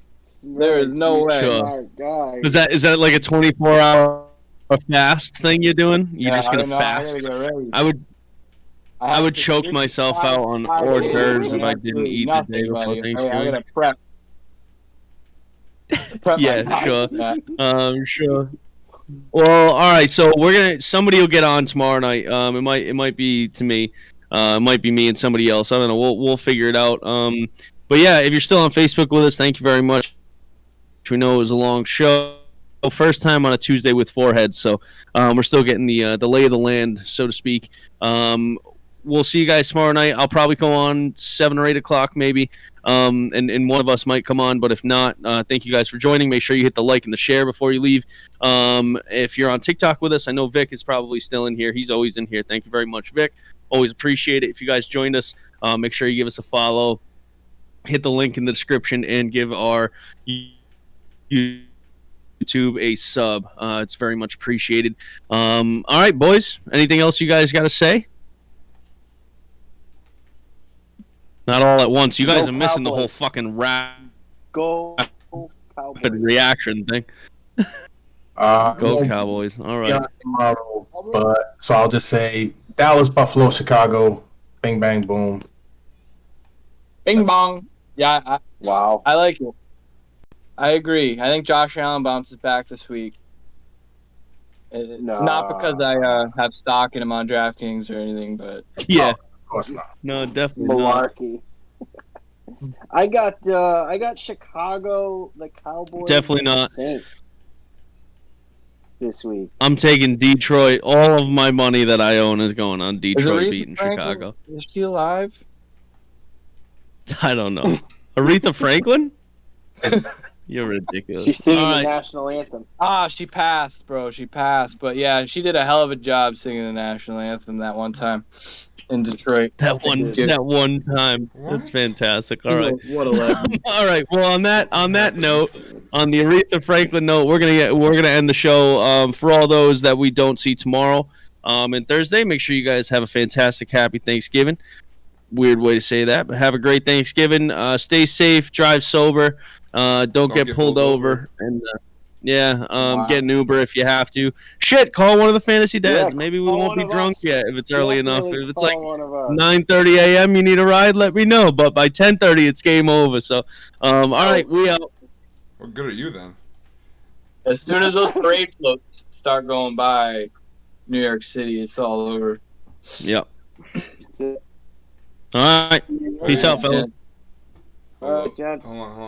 there is no way. Sure. Is that like a 24-hour a fast thing you're doing? You're just gonna I know, I gotta fast? get ready. I would choke myself out on hors d'oeuvres if I didn't eat the day before buddy. I Thanksgiving. gotta prep. Yeah, my sure. body for that. Sure. Well, all right. So somebody will get on tomorrow night. It might be to me. It might be me and somebody else. I don't know. We'll figure it out. But yeah, if you're still on Facebook with us, thank you very much. We know it was a long show. First time on a Tuesday with four heads, so we're still getting the lay of the land, so to speak. We'll see you guys tomorrow night. I'll probably go on 7 or 8 o'clock maybe, and one of us might come on. But if not, thank you guys for joining. Make sure you hit the like and the share before you leave. If you're on TikTok with us, I know Vic is probably still in here. He's always in here. Thank you very much, Vic. Always appreciate it. If you guys joined us, make sure you give us a follow. Hit the link in the description and give our YouTube a sub. It's very much appreciated. All right, boys. Anything else you guys got to say? Not all at once. You guys Go are missing the Cowboys. whole fucking Go rapid Cowboys. reaction thing. Go Cowboys. All right. Tomorrow, but so I'll just say Dallas, Buffalo, Chicago, bing bang boom. Bing bong. Yeah, Wow. I like it. I agree. I think Josh Allen bounces back this week. It's not because I have stock in him on DraftKings or anything, but Yeah. Of course not. No, definitely not. Malarkey. I got Chicago, the Cowboys, Definitely and the not. Saints this week. I'm taking Detroit. All of my money that I own is going on is Detroit Aretha beating Franklin- Chicago. Is she alive? I don't know. Aretha Franklin? You're ridiculous. She's singing All the right. national anthem. She passed, bro. She passed. But yeah, she did a hell of a job singing the national anthem that one time in Detroit. That one time. What? That's fantastic. All right. What a legend. All right. Well, on that note, on the Aretha Franklin note, we're gonna end the show. For all those that we don't see tomorrow, and Thursday, make sure you guys have a fantastic, happy Thanksgiving. Weird way to say that, but have a great Thanksgiving. Stay safe, drive sober, don't get pulled over, and get an Uber if you have to. Shit, call one of the fantasy dads. Yeah, Maybe we call won't one be of drunk us. yet if it's early enough. Definitely If it's call like one of us. 9:30 a.m. you need a ride, let me know. But by 10:30 it's game over. So, all right, we out. Well, good at you then. As soon as those parade floats start going by New York City, it's all over. Yep. All right. Peace out, fellas. All right, gents. Hold on.